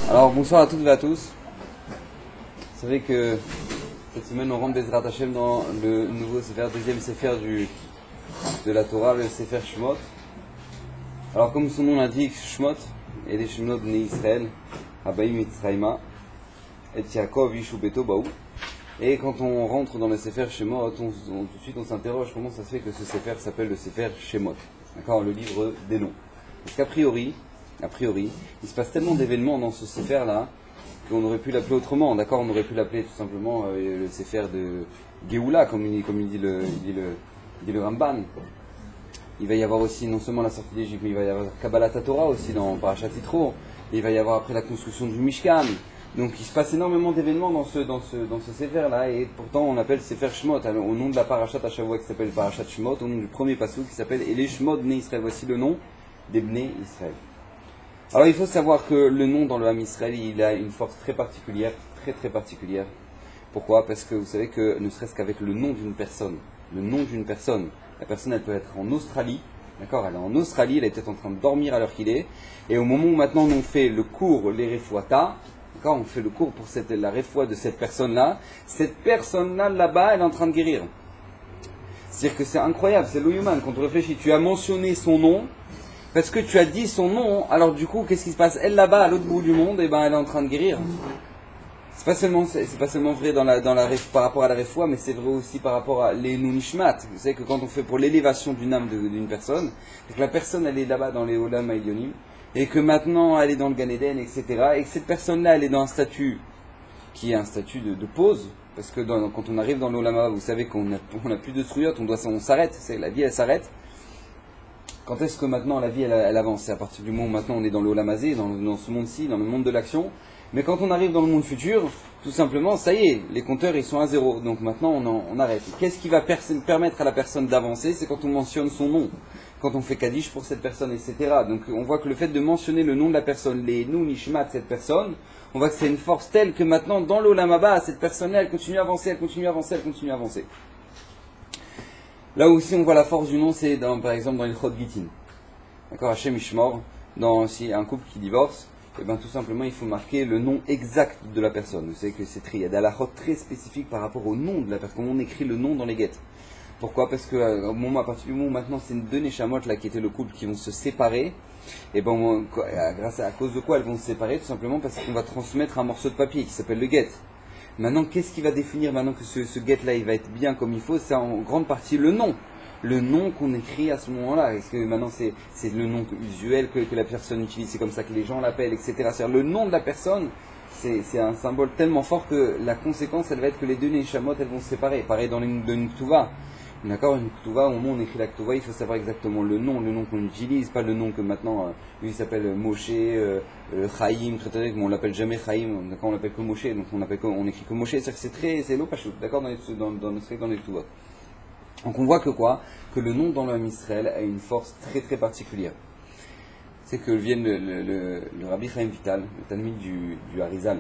Alors bonsoir à toutes et à tous. Vous savez que cette semaine on rentre Bezrat Hashem dans le nouveau Sefer, deuxième Sefer de la Torah, le Sefer Shemot. Alors comme son nom l'indique, Shemot, et les Shemot Bnei Israël, Habaim Mitzrayma, et Yaakov Yishu Beto Baou. Et quand on rentre dans le Sefer Shemot, tout de suite on s'interroge comment ça se fait que ce Sefer s'appelle le Sefer Shemot. D'accord, le livre des noms. Parce qu'a priori, il se passe tellement d'événements dans ce Sefer-là qu'on aurait pu l'appeler autrement. D'accord, on aurait pu l'appeler tout simplement le Sefer de Géoula, comme il dit le Ramban. Il va y avoir aussi non seulement la sortie d'Égypte, mais il va y avoir Kabbalat Torah aussi dans Parashat Yitro. Il va y avoir après la construction du Mishkan. Donc il se passe énormément d'événements dans ce Sefer-là, et pourtant on appelle Sefer Shemot, au nom de la Parashat Hashavua qui s'appelle Parashat Shemot, au nom du premier pasuk qui s'appelle Ele Shemot Bnei Israël. Voici le nom des Bnei Israël. Alors il faut savoir que le nom dans le Ham Israël, il a une force très particulière, très particulière. Pourquoi ? Parce que vous savez que ne serait-ce qu'avec le nom d'une personne, la personne elle peut être en Australie, d'accord, elle est en Australie, elle est peut-être en train de dormir à l'heure qu'il est, et au moment où maintenant on fait le cours, les Refuata, d'accord, on fait le cours pour la Refua de cette personne-là là-bas, elle est en train de guérir. C'est-à-dire que c'est incroyable, c'est l'Ouyuman, quand on réfléchit, tu as mentionné son nom, parce que tu as dit son nom, alors du coup, qu'est-ce qui se passe ? Elle là-bas, à l'autre bout du monde, et ben elle est en train de guérir. C'est pas seulement vrai par rapport à la Refoua, mais c'est vrai aussi par rapport à l'Enu Nishmat. Vous savez que quand on fait pour l'élévation d'une âme d'une personne, c'est que la personne elle est là-bas dans les Olam Haïlionim, et que maintenant elle est dans le Gan Eden, etc. Et que cette personne-là, elle est dans un statut qui est un statut de pause, parce que quand on arrive dans l'Olama, vous savez qu'on a plus de Sruyot, on s'arrête, la vie elle s'arrête. Quand est-ce que maintenant la vie elle avance ? C'est à partir du moment où maintenant on est dans l'Olamazé, dans ce monde-ci, dans le monde de l'action. Mais quand on arrive dans le monde futur, tout simplement, ça y est, les compteurs ils sont à zéro. Donc maintenant on arrête. Qu'est-ce qui va permettre à la personne d'avancer ? C'est quand on mentionne son nom, quand on fait Kaddish pour cette personne, etc. Donc on voit que le fait de mentionner le nom de la personne, les nous nishmat de cette personne, on voit que c'est une force telle que maintenant dans l'Olamaba, cette personne-là elle continue à avancer. Là aussi on voit la force du nom, c'est par exemple dans l'Ilchot Gitin. D'accord, Hachem Ishmor, si un couple qui divorce, et bien tout simplement il faut marquer le nom exact de la personne. Vous savez que il y a des halachot très spécifiques par rapport au nom de la personne, comment on écrit le nom dans les guettes. Pourquoi ? Parce que à partir du moment où maintenant c'est deux Neshamot là qui étaient le couple qui vont se séparer, et ben à cause de quoi elles vont se séparer ? Tout simplement parce qu'on va transmettre un morceau de papier qui s'appelle le guet. Maintenant, qu'est-ce qui va définir maintenant que ce guet-là, il va être bien comme il faut ? C'est en grande partie le nom. Le nom qu'on écrit à ce moment-là. Est-ce que maintenant c'est le nom usuel que la personne utilise, c'est comme ça que les gens l'appellent, etc. C'est-à-dire le nom de la personne, c'est un symbole tellement fort que la conséquence, elle va être que les deux Neshamot, elles vont se séparer. Pareil dans une Ktuva. D'accord, une Ktuva, au moment où on écrit la Ktuva, il faut savoir exactement le nom qu'on utilise, pas le nom que maintenant, lui il s'appelle Moshe, Chaim, mais on l'appelle jamais Chaim, d'accord, on l'appelle que Moshe, donc on écrit que Moshe, c'est l'eau pachou, d'accord, dans les Ktuvot. Donc on voit que quoi ? Que le nom dans le Ham Israël a une force très particulière. C'est que vient le Rabbi Chaim Vital, le Talmid du Harizal,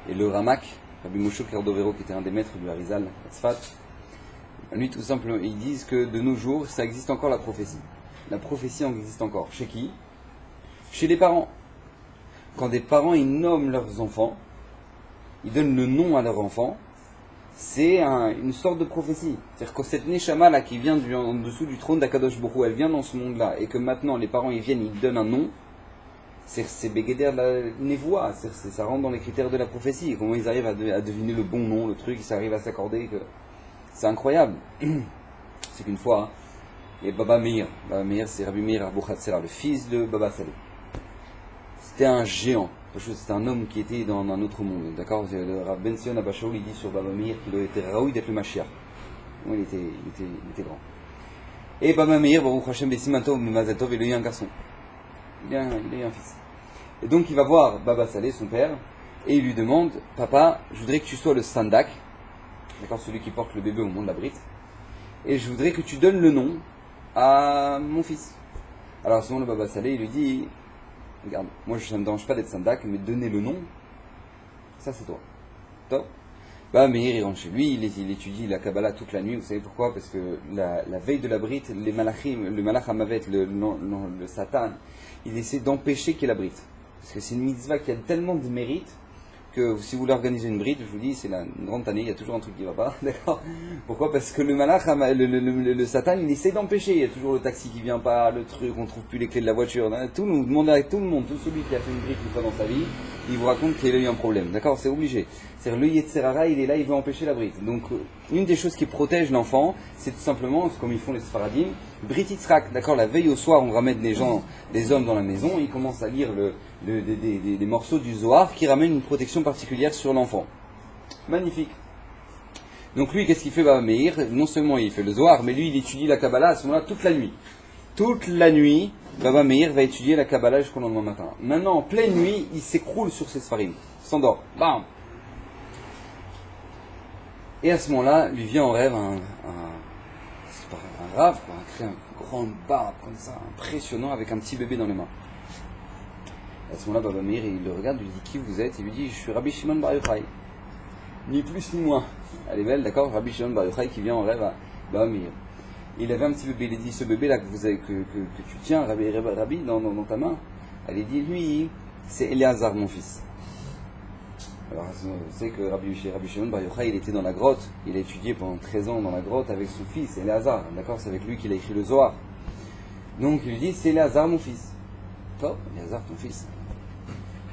et le Ramak, Rabbi Moshe Cordovero, qui était un des maîtres du Harizal, à Tzfat, lui tout simplement, ils disent que de nos jours, ça existe encore la prophétie. La prophétie existe encore. Chez qui ? Chez les parents. Quand des parents ils nomment leurs enfants, ils donnent le nom à leur enfant, c'est une sorte de prophétie. C'est-à-dire que cette Neshama là qui vient en dessous du trône d'Akadosh Baruch Hu, elle vient dans ce monde-là, et que maintenant les parents ils viennent, ils donnent un nom, c'est Begeder de la Névoie, ça rentre dans les critères de la prophétie. Comment ils arrivent à deviner le bon nom, le truc, ils arrivent à s'accorder que... C'est incroyable. C'est qu'une fois, il y a Baba Meir. Baba Meir, c'est Rabbi Meir Abouchatzera, le fils de Baba Saleh. C'était un géant. C'était un homme qui était dans un autre monde. D'accord ? Le Rav Ben Sion Abba Shaul, il dit sur Baba Meir qu'il était raoui d'être le Mashiach. Il était grand. Et Baba Meir, Baruch Hashem Besimatov, Mazatov, il a eu un garçon. Il a eu un fils. Et donc il va voir Baba Saleh, son père, et il lui demande, papa, je voudrais que tu sois le Sandak, d'accord, celui qui porte le bébé au moment de la brite, et je voudrais que tu donnes le nom à mon fils. Alors à ce moment-là, Baba Saleh, il lui dit, regarde, moi ça ne me dérange pas d'être Sandak, mais donner le nom, ça c'est toi. Top. Bah Meir, il rentre chez lui, il étudie la Kabbalah toute la nuit. Vous savez pourquoi ? Parce que la veille de la brite, les malachim, le malach Hamavet, le Satan, il essaie d'empêcher qu'il y ait la brite. Parce que c'est une mitzvah qui a tellement de mérite que si vous voulez organiser une bride, je vous dis, c'est la grande année, il y a toujours un truc qui va pas, d'accord? Pourquoi? Parce que le malach, le Satan, il essaie d'empêcher. Il y a toujours le taxi qui vient pas, le truc, on trouve plus les clés de la voiture. Tout le monde, demandez avec tout le monde, tout celui qui a fait une bride une fois dans sa vie, il vous raconte qu'il a eu un problème, d'accord? C'est obligé. C'est-à-dire, le Yetzerara, il est là, il veut empêcher la bride. Donc, une des choses qui protège l'enfant, c'est tout simplement, comme ils font les Sfaradim, Brit Yitzhak, d'accord? La veille au soir, on ramène des hommes dans la maison, ils commencent à lire des morceaux du Zohar qui ramènent une protection particulière sur l'enfant. Magnifique. Donc lui, qu'est-ce qu'il fait, Baba Meir? Non seulement il fait le Zohar, mais lui, il étudie la Kabbalah à ce moment-là toute la nuit. Toute la nuit, Baba Meir va étudier la Kabbalah jusqu'au lendemain matin. Maintenant, en pleine nuit, il s'écroule sur ses sfarim. Il s'endort. Bam! Et à ce moment-là, lui vient en rêve un rave, un grand barbe comme ça, impressionnant, avec un petit bébé dans les mains. À ce moment-là, Baba Meir, il le regarde, lui dit qui vous êtes? Il lui dit je suis Rabbi Shimon Bar Yochai. Ni plus ni moins. Elle est belle, d'accord? Rabbi Shimon Bar Yochai qui vient en rêve à Baba Meir. Il avait un petit bébé, il a dit ce bébé-là que tu tiens, Rabbi, dans ta main. Elle a dit lui, c'est Eleazar, mon fils. Alors, vous savez que Rabbi Shimon Bar Yochai, il était dans la grotte, il a étudié pendant 13 ans dans la grotte avec son fils, Eleazar, d'accord? C'est avec lui qu'il a écrit le Zohar. Donc, il lui dit, c'est Eleazar, mon fils. Toi, Eleazar, ton fils.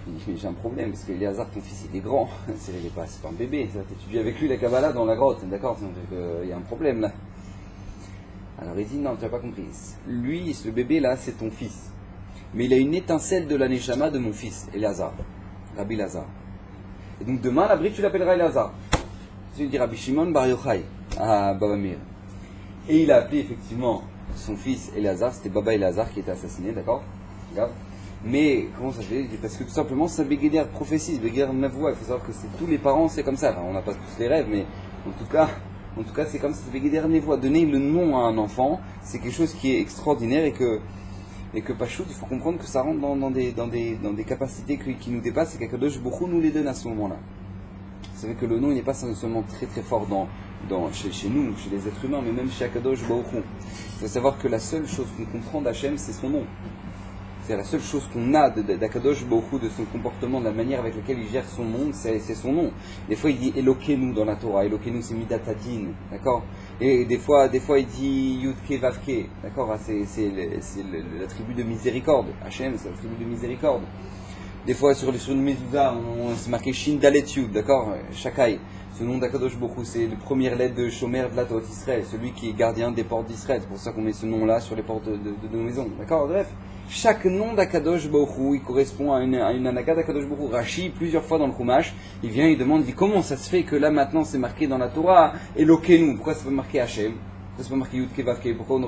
Il dit, mais j'ai un problème, parce que Eleazar, ton fils, il est grand, c'est pas un bébé, tu étudies avec lui la Kabbalah dans la grotte, d'accord? Il y a un problème là. Alors, il dit, non, tu n'as pas compris. Lui, ce bébé-là, c'est ton fils. Mais il a une étincelle de la Neshama de mon fils, Eleazar, Rabbi Lazar. Et donc demain, la bride, tu l'appelleras Eleazar. Tu dis Rabbi Shimon Bar Yochai à Baba Meir. Et il a appelé effectivement son fils Eleazar, c'était Baba Eleazar qui était assassiné, d'accord? Mais comment ça se fait? Parce que tout simplement, c'est un Begeder prophétie, Begeder Navoua. Il faut savoir que tous les parents, c'est comme ça. Enfin, on n'a pas tous les rêves, mais en tout cas, c'est comme ça, c'est Begeder Navoua. Donner le nom à un enfant, c'est quelque chose qui est extraordinaire et que Pachout, il faut comprendre que ça rentre dans des capacités qui nous dépassent et qu'Akadosh Baruch Hu nous les donne à ce moment-là. Vous savez que le nom, il n'est pas seulement très très fort chez nous, chez les êtres humains, mais même chez Akadosh Baruch Hu. Il faut savoir que la seule chose qu'on comprend d'Hachem, c'est son nom. C'est la seule chose qu'on a d'Akadosh Baruch Hu, de son comportement, de la manière avec laquelle il gère son monde, c'est son nom. Des fois, il dit Elokenu dans la Torah. Elokenu, c'est Midatadin, d'accord? Et des fois, il dit Yudke Vavke, d'accord? C'est l'attribut de miséricorde. Hachem, c'est l'attribut de miséricorde. Des fois, sur une mezouza, c'est marqué Shin Dalet Yud, d'accord? Shakai. Ce nom d'Akadosh Baruch Hu, c'est le premier lettre de Shomer de la Torah d'Israël, celui qui est gardien des portes d'Israël. C'est pour ça qu'on met ce nom-là sur les portes de nos maisons, d'accord? Bref. Chaque nom d'Akadosh Baruch Hu, il correspond à une anaga d'Akadosh Baruch Hu. Rashi, plusieurs fois dans le Chumash, il vient, il demande, il dit comment ça se fait que là maintenant c'est marqué dans la Torah Elokenu? Pourquoi c'est pas marqué Hachem? Pourquoi c'est pas marqué Yudke Vavke? Pourquoi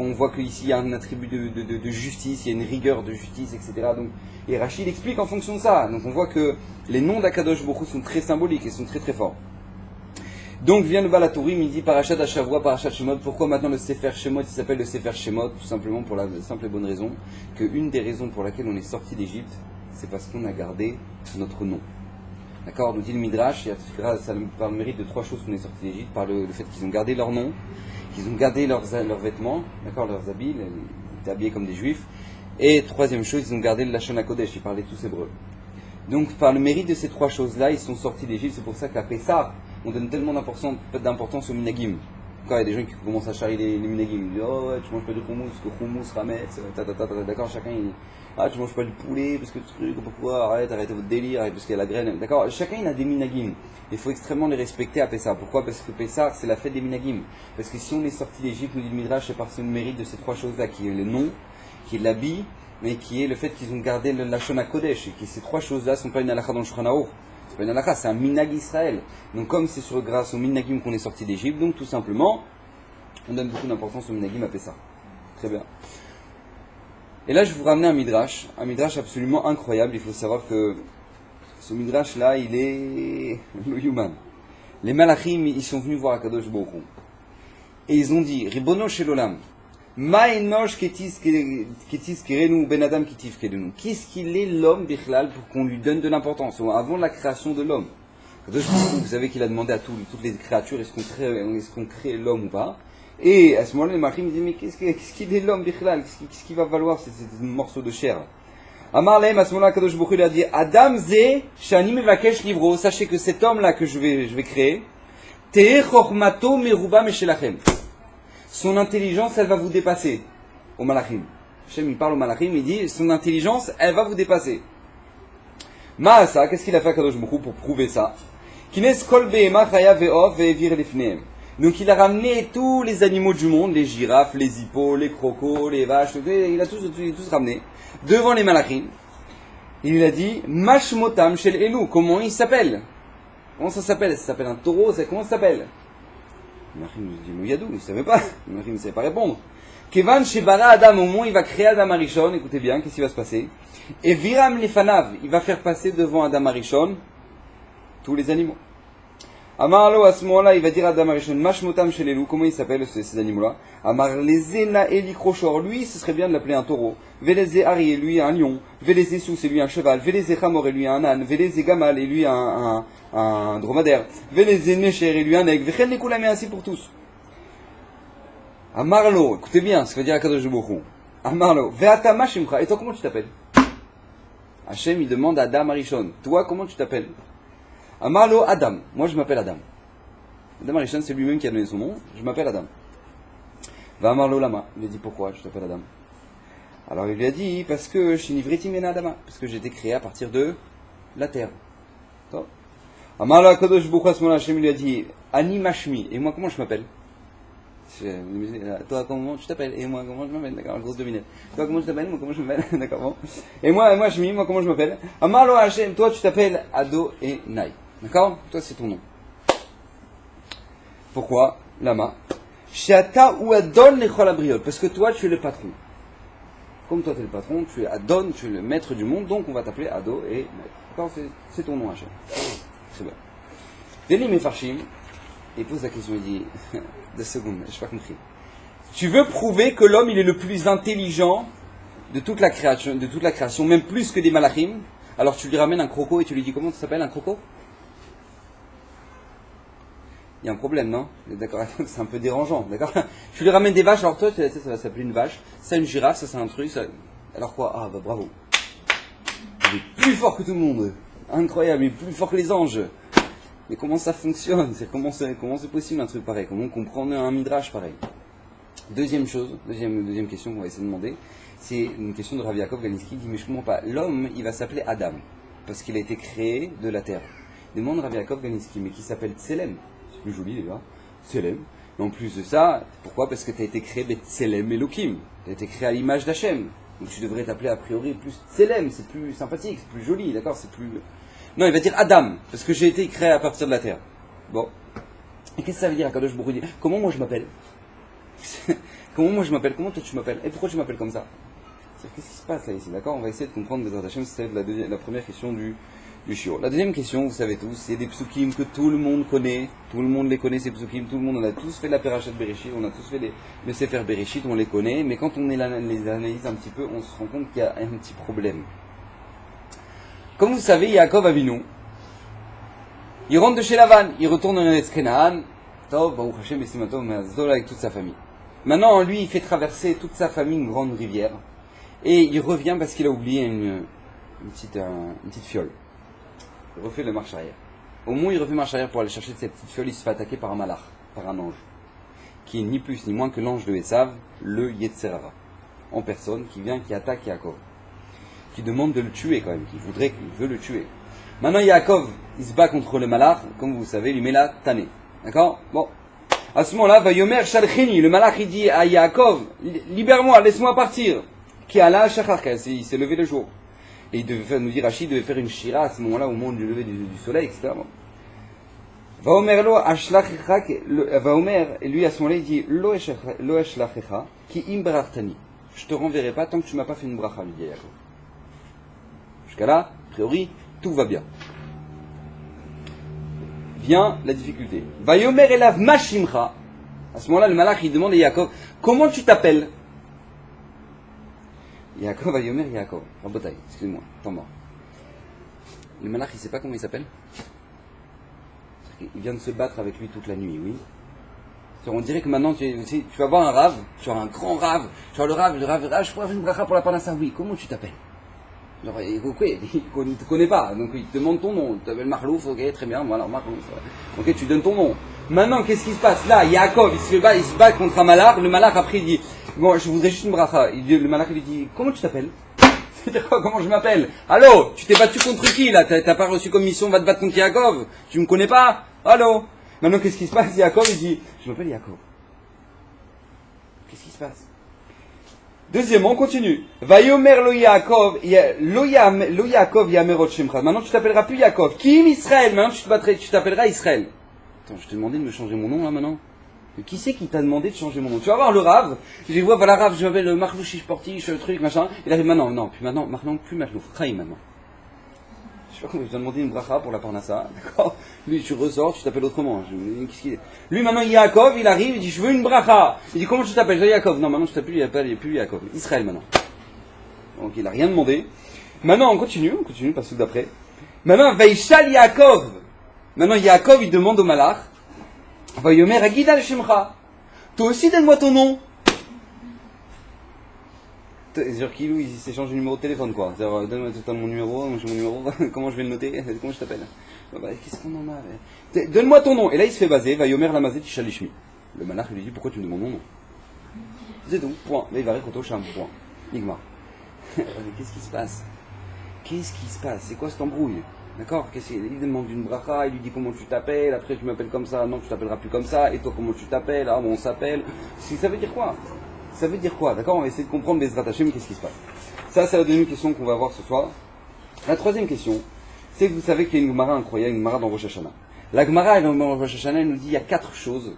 on voit qu'ici il y a un attribut de justice, il y a une rigueur de justice, etc. Donc, et Rashi il explique en fonction de ça. Donc on voit que les noms d'Akadosh Baruch Hu sont très symboliques et sont très très forts. Donc vient le Balatourim, il dit Parashat Hashavua, Parashat Shemot. Pourquoi maintenant le Sefer Shemot, il s'appelle le Sefer Shemot? Tout simplement pour la simple et bonne raison que une des raisons pour laquelle on est sorti d'Égypte, c'est parce qu'on a gardé notre nom. D'accord? Nous dit le Midrash, ça par le mérite de trois choses qu'on est sorti d'Égypte, par le fait qu'ils ont gardé leur nom, qu'ils ont gardé leurs vêtements, d'accord, leurs habits, ils étaient habillés comme des juifs, et troisième chose, ils ont gardé le Lashon HaKodesh, ils parlaient tous hébreu. Donc par le mérite de ces trois choses-là, ils sont sortis d'Égypte. C'est pour ça qu'à Pessah, on donne tellement d'importance aux minagim. Quand il y a des gens qui commencent à charrier les minagim, ils disent oh ouais, tu manges pas du houmous, parce que houmous, rametz, d'accord, chacun tu manges pas du poulet, parce que pourquoi, arrête votre délire, parce qu'il y a la graine, d'accord, chacun il a des minagim. Il faut extrêmement les respecter à Pessah. Pourquoi? Parce que Pessah c'est la fête des minagim. Parce que si on est sorti d'Égypte, nous dit le Midrash, c'est parce que le mérite de ces trois choses-là, qui est le nom, qui est l'habit, mais qui est le fait qu'ils ont gardé le Lashon HaKodesh, et que ces trois choses-là ne sont pas une halakha dans le Shulchan Aruch. C'est pas une halakha, c'est un minag Israël. Donc comme c'est grâce au minagim qu'on est sorti d'Égypte, donc tout simplement, on donne beaucoup d'importance au minagim à Pessah. Très bien. Et là je vais vous ramener un midrash absolument incroyable. Il faut savoir que ce midrash-là, il est le human. Les malachim, ils sont venus voir Akadosh Baruch Hu. Et ils ont dit, Ribono shel olam, Ma'enosh ketis kerenu ben adam kitif kerenu. Qu'est-ce qu'il est l'homme bichlal pour qu'on lui donne de l'importance avant la création de l'homme? Vous savez qu'il a demandé à toutes les créatures est-ce qu'on crée l'homme ou pas? Et à ce moment-là, les Malachim disent mais qu'est-ce qu'il est l'homme bichlal? Qu'est-ce qui va valoir ces morceaux de chair? Amar Lehem, à ce moment-là, Kadosh Baruch Hu lui a dit, Adam Ze, Shani Mevakesh Livro, sachez que cet homme-là que je vais créer, Te'e Chormato Meruba Meshelachem. Son intelligence, elle va vous dépasser. Au Malachim. Hachem, il parle au Malachim, il dit, son intelligence, elle va vous dépasser. Maasa, qu'est-ce qu'il a fait à Kadosh Baruch Hu pour prouver ça? Kines Kol Behema Chaya Ve'ov Ve'evir Lifnehem. Donc il a ramené tous les animaux du monde, les girafes, les hippos, les crocos, les vaches, il a tous ramené devant les malachim. Il lui a dit, Mashmotam Shel Elu, comment il s'appelle? Comment ça s'appelle? Ça s'appelle un taureau, comment ça s'appelle? Le malachim lui dit, Mouyadou, il ne savait pas. Le malachim ne savait pas répondre. Kevan Shebara Adam, au moment il va créer Adam Arishon, écoutez bien, qu'est-ce qui va se passer? Et Viram Lefanav, il va faire passer devant Adam Arishon tous les animaux. Amarlo, à ce moment-là, il va dire à Adam Arishon, Mashmotam Shelelu, comment ils s'appellent ces animaux-là? Amar Lezena Eli Krochor, lui, ce serait bien de l'appeler un taureau. Veleze Ari, et lui un lion. Veleze Sous, et lui un cheval. Veleze Chamor, et lui un âne. Veleze Gamal, et lui un dromadaire. Veleze Necher, et lui un aigle. Vechen Nekoulam, et ainsi pour tous. Amarlo, écoutez bien ce que va dire Akadosh Baruch Hu. Amarlo, Ve'atama Shimcha, et toi comment tu t'appelles? Hachem, il demande à Adam Arishon, toi comment tu t'appelles? Amarlo Adam, moi je m'appelle Adam. Adam Arishon, c'est lui-même qui a donné son nom, je m'appelle Adam. Va Amarlo Lama, il lui a dit pourquoi tu t'appelles Adam? Alors il lui a dit parce que Shinivriti Mena Adama, parce que j'ai été créé à partir de la terre. Amarlo Akadosh Baruch Hu, à ce moment-là, Hachem lui a dit Ani Mashmi, et moi comment je m'appelle? Toi comment tu t'appelles? Et moi comment je m'appelle? D'accord, grosse devinette. Toi comment tu t'appelles? Moi comment je m'appelle? D'accord, bon. Et moi Shmi, moi comment je m'appelle? Amarlo Hachem, toi tu t'appelles Ado et Nai. D'accord? Toi c'est ton nom. Pourquoi? Lama. Shiata ou Adon lechol habriot. Parce que toi tu es le patron. Comme toi tu es le patron, tu es Adon, tu es le maître du monde, donc on va t'appeler Ado et Nai. D'accord? C'est ton nom Hachem. Très bien. Denis Mefarshim, il pose la question, il dit 2 secondes, je n'ai pas compris. Tu veux prouver que l'homme il est le plus intelligent de toute la création, même plus que des malachim. Alors tu lui ramènes un croco et tu lui dis comment ça s'appelle un croco? Il y a un problème, non? D'accord, c'est un peu dérangeant, d'accord? Tu lui ramènes des vaches, alors toi, ça va s'appeler une vache, ça une girafe, ça c'est un truc, ça... Alors quoi? Ah bah bravo. Il est plus fort que tout le monde. Incroyable, il est plus fort que les anges. Mais comment ça fonctionne? Comment c'est possible un truc pareil? Comment comprendre un midrash pareil? Deuxième question qu'on va essayer de demander, c'est une question de Rav Yaakov Ganiski qui dit mais je comprends pas. L'homme, il va s'appeler Adam parce qu'il a été créé de la terre. Demande Rav Yaakov Ganiski, mais qui s'appelle Tselem. C'est plus joli déjà. Tselem. Mais en plus de ça, pourquoi? Parce que tu as été créé Tselem Elohim. Tu as été créé à l'image d'Hachem. Donc tu devrais t'appeler a priori plus Tselem. C'est plus sympathique, c'est plus joli, d'accord? C'est plus. Non, il va dire Adam, parce que j'ai été créé à partir de la terre. Bon. Et qu'est-ce que ça veut dire, Akadosh Baruch Hu? Comment moi je m'appelle? Comment moi je m'appelle? Comment toi tu m'appelles? Et pourquoi tu m'appelles comme ça? Qu'est-ce qui se passe là ici, d'accord? On va essayer de comprendre Bezrat Hashem, c'est la première question du shiur. La deuxième question, vous savez tous, c'est des psukim que tout le monde connaît. Tout le monde les connaît, ces psukim. Tout le monde, on a tous fait la Perashat Bereshit, on a tous fait le Sefer Bereshit, on les connaît. Mais quand on les analyse un petit peu, on se rend compte qu'il y a un petit problème. Comme vous savez, Yaakov Avinu, il rentre de chez Lavan, il retourne en Eretz Kenaan, avec toute sa famille. Maintenant, lui, il fait traverser toute sa famille une grande rivière, et il revient parce qu'il a oublié une petite fiole. Il refait la marche arrière. Au moins, il refait marche arrière pour aller chercher cette petite fiole, il se fait attaquer par un malach, par un ange, qui est ni plus ni moins que l'ange de Esav, le Yetzerara, en personne, qui vient, qui attaque Yaakov. Qui demande de le tuer quand même, qui veut le tuer. Maintenant Yaakov, il se bat contre le malach, comme vous savez, il lui met la tannée. D'accord? Bon. À ce moment-là, va Yomer Shalchini, le malach il dit à Yaakov, libère-moi, laisse-moi partir. Qui a là, il s'est levé le jour. Et il devait faire, nous dit Rachid, devait faire une shira à ce moment-là, au moment du lever du soleil, etc. Va Omer lo ashlachecha, va Omer, et lui à ce moment-là il dit, lo ashlachecha, ki imbrartani. Je te renverrai pas tant que tu m'as pas fait une bracha, lui dit Yaakov. Jusqu'à là, a priori, tout va bien. Vient la difficulté. Vayomer elav mashimcha. À ce moment-là, le malach il demande à Yaakov, comment tu t'appelles? Yaakov, Vayomer Yaakov. Rabotai, excuse-moi, temps mort. Le malach il sait pas comment il s'appelle? Il vient de se battre avec lui toute la nuit, oui. On dirait que maintenant tu vas voir un rave, tu as un grand rave, tu as le rave, je pourrais faire une bracha pour la parnassa, oui, comment tu t'appelles? Genre, il ne te connaît pas, donc il te demande ton nom. Tu t'appelles Marlouf, ok, très bien, voilà, Marlouf. Ok, tu donnes ton nom. Maintenant, qu'est-ce qui se passe? Là, Yaakov, il se bat contre un malach. Le malach, après, il dit, bon, je voudrais juste une bracha. Le malach, il lui dit, comment tu t'appelles? C'est-à-dire quoi, comment je m'appelle? Allô, tu t'es battu contre qui, là? T'as pas reçu comme mission, va te battre contre Yaakov? Tu me connais pas? Allô? Maintenant, qu'est-ce qui se passe? Yaakov, il dit, je m'appelle Yaakov. Qu'est-ce qui se passe? Deuxièmement, on continue. Vayomer lo Yaakov, lo Yaakov yamerot shemcha. Maintenant, tu t'appelleras plus Yaakov. Kim Israël. Maintenant, tu t'appelleras Israël. Attends, je t'ai demandé de me changer mon nom, là, maintenant. Mais qui c'est qui t'a demandé de changer mon nom? Tu vas voir le Rav. Je vais voir, voilà, Rav, je m'appelle Marlouchi Sportif, le truc, machin. Il arrive maintenant, non, plus maintenant, plus Marlouf. Chaim, maintenant. Je sais pas comment je t'ai demandé une bracha pour la parnassa, d'accord? Lui, tu ressors, tu t'appelles autrement. Lui, maintenant, Yaakov, il arrive, il dit, je veux une bracha. Il dit, comment tu t'appelles? Je dis, Yaakov. Non, maintenant, je t'appelle plus Yaakov. Israël, maintenant. Donc, il a rien demandé. Maintenant, on continue, parce que d'après. Maintenant, Vaishal Yaakov. Maintenant, Yaakov, il demande au malach, Vayomer Agida le Shemcha. Toi aussi, donne-moi ton nom. C'est-à-dire qu'il il s'échange le numéro de téléphone, quoi. C'est-à-dire, donne-moi tout mon numéro, comment je vais le noter, comment je t'appelle? Qu'est-ce qu'on en a? Donne-moi ton nom. Et là, il se fait baser, Vayomer Lamazet Shalishmi. Le malach lui dit, pourquoi tu me demandes mon nom? C'est tout, point. Là, il va répondre au charme, point. Nigma. Qu'est-ce qui se passe? C'est quoi cette embrouille? D'accord? Il demande une bracha, il lui dit comment tu t'appelles, après tu m'appelles comme ça, non, tu t'appelleras plus comme ça, et toi comment tu t'appelles, ah bon, on s'appelle. Ça veut dire quoi? Ça veut dire quoi? D'accord? On va essayer de comprendre Bezrat Hashem, qu'est-ce qui se passe. Ça, c'est la deuxième question qu'on va voir ce soir. La troisième question, c'est que vous savez qu'il y a une Gemara incroyable, une Gemara dans Rosh Hashanah. La Gemara dans Rosh Hashanah, elle nous dit il y a 4 choses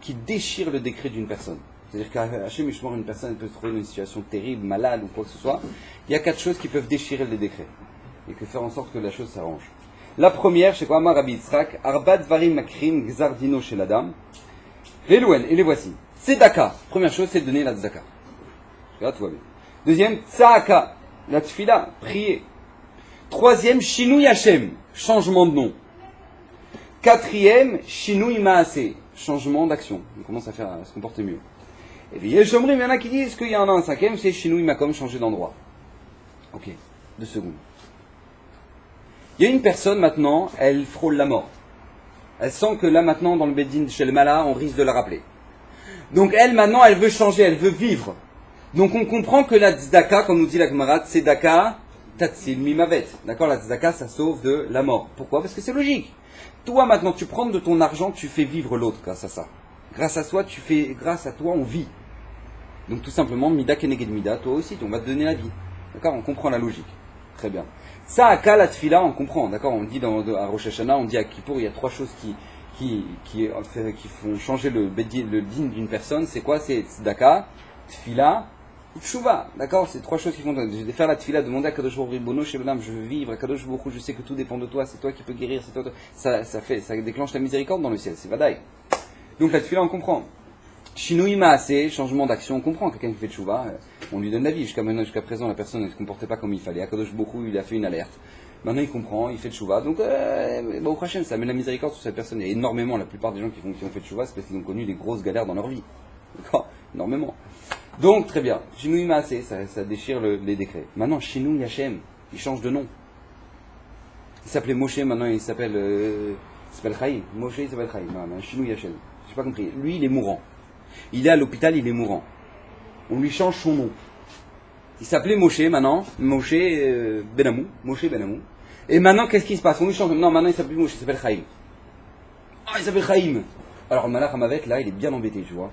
qui déchirent le décret d'une personne. C'est-à-dire qu'à Hachem Yishmor, une personne peut se trouver dans une situation terrible, malade ou quoi que ce soit. Il y a 4 choses qui peuvent déchirer le décret. Et que faire en sorte que la chose s'arrange. La première, c'est quoi? Amar Rabbi Yitzhak, Arba Dvarim Makrim Gzardino chez l'Adam. Velouen, et les voici. Tzedaka. Première chose, c'est de donner la tzedaka. Là, tout va bien. Deuxième, Tzahaka, la tfila, prier. Troisième, Shinui Hashem, changement de nom. Quatrième, Shinui Maaseh, changement d'action. On commence à se comporter mieux. Et puis, il y en a qui disent qu'il y en a un cinquième, c'est Shinui Makom, changer d'endroit. Ok, 2 secondes. Il y a une personne maintenant, elle frôle la mort. Elle sent que là maintenant, dans le Beddin chez le Mala, on risque de la rappeler. Donc elle maintenant, elle veut changer, elle veut vivre. Donc on comprend que la tzedaka, comme nous dit la Gemara, tzedaka tatsil mimavet. D'accord, la tzedaka, ça sauve de la mort. Pourquoi? Parce que c'est logique. Toi maintenant, tu prends de ton argent, tu fais vivre l'autre grâce à ça. Grâce à toi, on vit. Donc tout simplement, mida keneged mida, toi aussi, on va te donner la vie. D'accord, on comprend la logique. Très bien. Ça, à la tfila, on comprend, d'accord? On dit à Rosh Hashanah, on dit à Kippour, il y a 3 choses qui font changer le din d'une personne. C'est quoi? C'est tzedaka, tfila, tshuva, d'accord? C'est 3 choses qui font faire la tfila, demander à Kadosh Baruch Hu, Bono Shebelam, je veux vivre, à Kadosh Baruch Hu, je sais que tout dépend de toi, c'est toi qui peux guérir, c'est toi. Ça déclenche la miséricorde dans le ciel, c'est vadaï. Donc la tfila, on comprend. Shinui Maaseh, changement d'action, on comprend, quelqu'un qui fait tchouva, on lui donne la vie. Jusqu'à présent, la personne ne se comportait pas comme il fallait. Akadosh Baruch Hu, il a fait une alerte. Maintenant, il comprend, il fait tchouva. Donc, au Hashem, ça amène la miséricorde sur cette personne. Et énormément, la plupart des gens qui ont fait tchouva, c'est parce qu'ils ont connu des grosses galères dans leur vie. D'accord? Énormément. Donc, très bien. Shinui Maaseh, ça déchire les décrets. Maintenant, Shinui Hashem, il change de nom. Il s'appelait Moshe, maintenant il s'appelle Chaim. Moshe, il s'appelle Chaim. Shinui Hashem. J'ai pas compris. Lui, il est mourant. Il est à l'hôpital, il est mourant. On lui change son nom. Il s'appelait Moshe maintenant, Moshe Benamou. Et maintenant, qu'est-ce qui se passe? On lui change. Non, maintenant il s'appelle Moshe, il s'appelle Chaim. Ah, il s'appelle Chaim. Alors, Malach Hamavet, là, il est bien embêté, tu vois.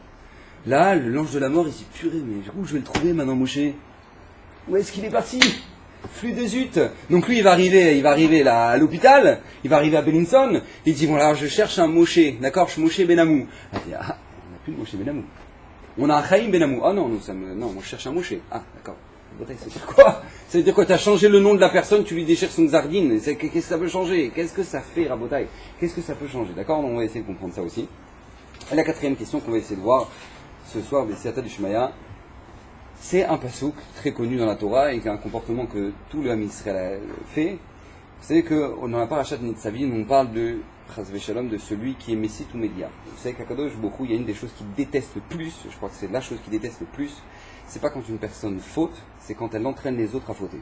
Là, l'ange de la mort, il s'est puré, mais où je vais le trouver maintenant, Moshe? Où est-ce qu'il est parti? Flux de zut. Donc lui, il va arriver là à l'hôpital, il va arriver à Bellinson, il dit, bon, alors je cherche un Moshe, d'accord, je suis Moshe Benamou. Il dit, ah, on n'a plus de Moshe Benamou. On a un Chaim Benamou. Ah non, non, on cherche un Moshe. Ah, d'accord. Ça veut dire quoi? Ça veut dire quoi? Tu as changé le nom de la personne, tu lui déchires son xardine. Qu'est-ce que ça peut changer? Qu'est-ce que ça fait, Rabotai? Qu'est-ce que ça peut changer? D'accord? Donc on va essayer de comprendre ça aussi. Et la 4e question qu'on va essayer de voir ce soir, Bessiata du Shemaya, c'est un pasouk très connu dans la Torah et qui a un comportement que tout le Ham Israël fait. Vous savez que dans la parashat Nitzavim, on parle de Chas v'Shalom, de celui qui est Messit ou Média. Vous savez qu'à Kadosh Baruch Hu, il y a une des choses qu'il déteste le plus, je crois que c'est la chose qu'il déteste le plus, c'est pas quand une personne faute, c'est quand elle entraîne les autres à fauter.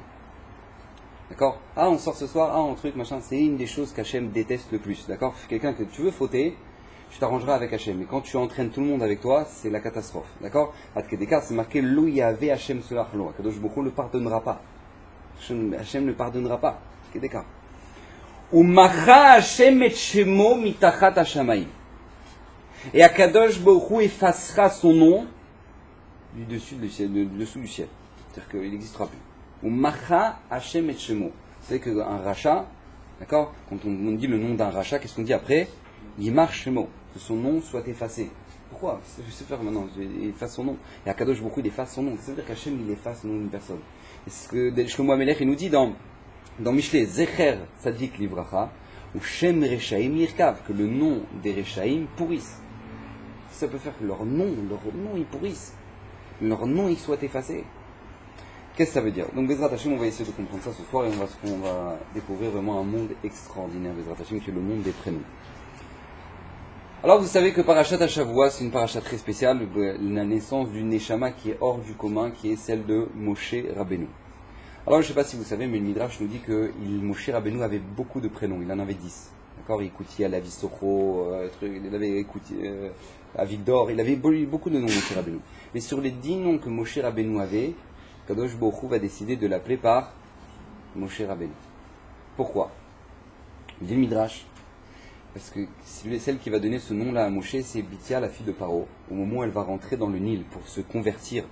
D'accord? Ah, on sort ce soir, ah, on truc, machin. C'est une des choses qu'Hachem déteste le plus. D'accord? Quelqu'un que tu veux fauter, tu t'arrangeras avec Hachem. Mais quand tu entraînes tout le monde avec toi, c'est la catastrophe. D'accord? À Kedekar, c'est marqué Lo Yahvé Hachem Solach Lo. Akadosh Baruch Hu ne pardonnera pas. Hachem ne pardonnera pas. Kedekar. Umacha Hachem et Shemo mitachat Hashamayim. Et Akadosh Baruch Hu effacera son nom du dessous du ciel. C'est-à-dire qu'il n'existera plus. Ou Macha Hachem et Shemo. Vous savez qu'un rachat, d'accord, quand on dit le nom d'un rachat, qu'est-ce qu'on dit après? Yimar Shemo, que son nom soit effacé. Pourquoi? Je sais faire maintenant, il efface son nom. Et Akadosh Baruch Hu, il efface son nom. Ça veut dire qu'Hachem, il efface le nom d'une personne. Et ce que Shlomo HaMelech, il nous dit dans Mishlei, Zecher Tzadik Livracha, ou Shem Rechaim Yirkav, que le nom des Rechaim pourrisse. Ça peut faire que leur nom, ils pourrissent. Leur nom, il soit effacé. Qu'est-ce que ça veut dire? Donc Bezrat Hashem, on va essayer de comprendre ça ce soir et on va découvrir vraiment un monde extraordinaire, Bezrat Hashem, qui est le monde des prénoms. Alors vous savez que Parashat Hashavua, c'est une parashat très spéciale, la naissance d'une Neshama qui est hors du commun, qui est celle de Moshe Rabbeinu. Alors je ne sais pas si vous savez, mais le Midrash nous dit que Moshe Rabbeinu avait beaucoup de prénoms, il en avait 10. D'accord? Il écoutait à la Visoro, il avait écouté à Vigdor, il avait beaucoup de noms Moshe Rabbeinu. Mais sur les 10 noms que Moshe Rabbeinu avait, Kadosh Baruch Hu va décider de l'appeler par Moshe Rabbeinu. Pourquoi? Il dit le Midrash. Parce que celle qui va donner ce nom-là à Moshe, c'est Bithia, la fille de Paro, au moment où elle va rentrer dans le Nil pour se convertir.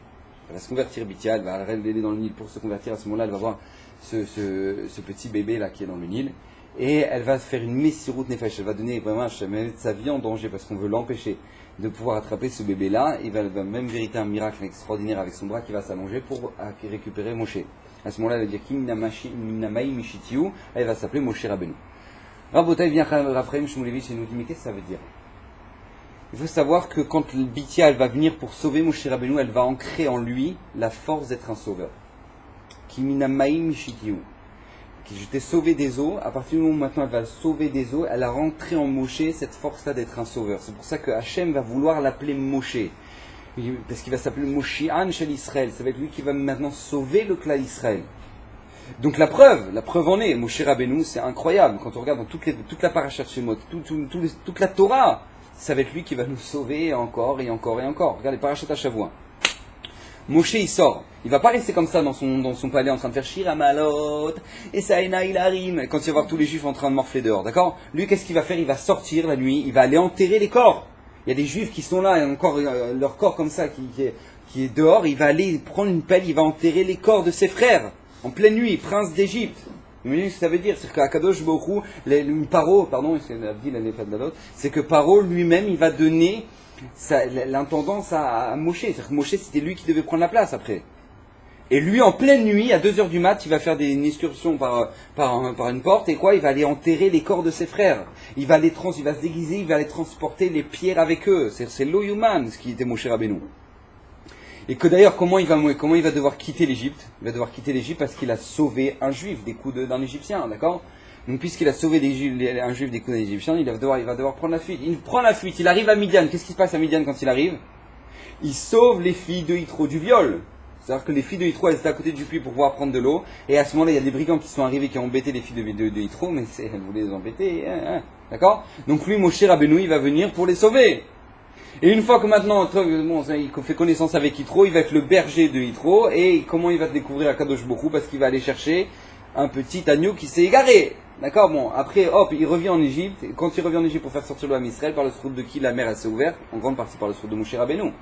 Elle va se convertir, Bithia, elle va l'aider dans le Nil pour se convertir. À ce moment-là, elle va voir ce petit bébé-là qui est dans le Nil. Et elle va faire une messirut nefesh. Elle va donner vraiment sa vie en danger parce qu'on veut l'empêcher de pouvoir attraper ce bébé-là. Il va même vériter un miracle extraordinaire avec son bras qui va s'allonger pour récupérer Moshe. À ce moment-là, elle va dire Kim Minamai Mishitiu. Elle va s'appeler Moshe Rabbeinu. Rabotai vient Raphaël Shmulevitch et nous dit mais qu'est-ce que ça veut dire? Il faut savoir que quand Bithia elle va venir pour sauver Moshe Rabbeinu, elle va ancrer en lui la force d'être un sauveur. Kiminamai Mishitiu. Je t'ai sauvé des eaux, à partir du moment où maintenant elle va sauver des eaux, elle a rentré en Moshe cette force-là d'être un sauveur. C'est pour ça que Hachem va vouloir l'appeler Moshe. Parce qu'il va s'appeler Moshi'an Shel Israël. Ça va être lui qui va maintenant sauver le clan Israël. Donc la preuve en est, Moshe Rabbeinu, c'est incroyable. Quand on regarde dans toute la parashat Shemot, toute la Torah, ça va être lui qui va nous sauver encore et encore et encore. Regardez, parashat Hashavua. Moshe il sort, il va pas rester comme ça dans son palais en train de faire Shir Amalot, et Saïna Ilarim, quand il va voir tous les juifs en train de morfler dehors, d'accord? Lui qu'est-ce qu'il va faire? Il va sortir la nuit, il va aller enterrer les corps. Il y a des juifs qui sont là, et encore leur corps comme ça qui est dehors, il va aller prendre une pelle, il va enterrer les corps de ses frères. En pleine nuit, prince d'Égypte. Vous voyez ce que ça veut dire? C'est qu'Akadosh Baruch Hu, Paro, pardon, c'est que Paro lui-même, il va donner l'intendance à Moshe. C'est-à-dire que Moshe, c'était lui qui devait prendre la place après. Et lui, en pleine nuit, à 2h du mat, il va faire une excursion par une porte, et quoi? Il va aller enterrer les corps de ses frères. Il va se déguiser, il va aller transporter les pierres avec eux. C'est l'Oyuman, ce qui était Moshe Rabbeinu. Et que d'ailleurs, comment il va devoir quitter l'Égypte? Il va devoir quitter l'Égypte parce qu'il a sauvé un juif des coups d'un Égyptien, d'accord? Donc puisqu'il a sauvé un juif des coups d'un Égyptien, il va devoir prendre la fuite. Il prend la fuite, il arrive à Midian. Qu'est-ce qui se passe à Midian quand il arrive? Il sauve les filles de Yitro du viol. C'est-à-dire que les filles de Yitro, elles étaient à côté du puits pour pouvoir prendre de l'eau. Et à ce moment-là, il y a des brigands qui sont arrivés, qui ont embêté les filles de Yitro, mais elles voulaient les embêter. D'accord? Donc lui, Moshe Rabbeinu, il va venir pour les sauver. Et une fois que maintenant, il fait connaissance avec Yitro, il va être le berger de Yitro, et comment il va découvrir Akadosh Baruch Hu? Parce qu'il va aller chercher un petit agneau qui s'est égaré. D'accord? Bon, après, hop, il revient en Égypte, et quand il revient en Égypte pour faire sortir le Ham Israël, par le srout de qui la mer s'est ouverte, en grande partie par le srout de Moshe Rabbeinu.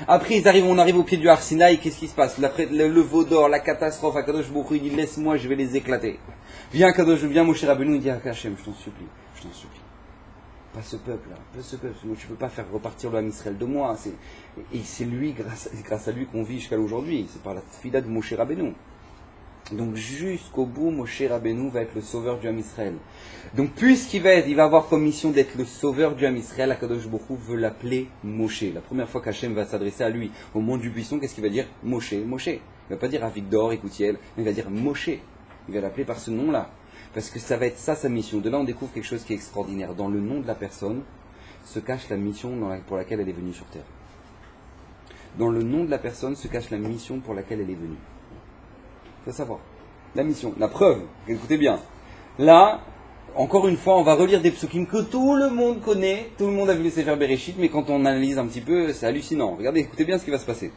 Après, on arrive au pied du Har Sinaï, qu'est-ce qui se passe? Le veau d'or, la catastrophe, Akadosh Baruch Hu, il dit, laisse-moi, je vais les éclater. Viens Moshe Rabbeinu, il dit à Hachem, je t'en supplie. Pas ce peuple-là, moi tu peux pas faire repartir le Ham Israël de moi. Et c'est lui, grâce à lui qu'on vit jusqu'à aujourd'hui. C'est par la tfila de Moshe Rabbeinu. Donc jusqu'au bout, Moshe Rabbeinu va être le sauveur du Ham Israël. Donc puisqu'il va avoir comme mission d'être le sauveur du Ham Israël, Akadosh Baruch Hu veut l'appeler Moshe. La première fois qu'Hachem va s'adresser à lui au mont du buisson, qu'est-ce qu'il va dire? Moshe. Il va pas dire Avigdor, Écoutiel, il va dire Moshe. Il va l'appeler par ce nom-là. Parce que ça va être ça sa mission. De là, on découvre quelque chose qui est extraordinaire. Dans le nom de la personne se cache la mission pour laquelle elle est venue sur Terre. Dans le nom de la personne se cache la mission pour laquelle elle est venue. Il faut savoir. La mission, la preuve, écoutez bien. Là, encore une fois, on va relire des psukim que tout le monde connaît, tout le monde a vu le Sefer Bereshit, mais quand on analyse un petit peu, c'est hallucinant. Regardez, écoutez bien ce qui va se passer.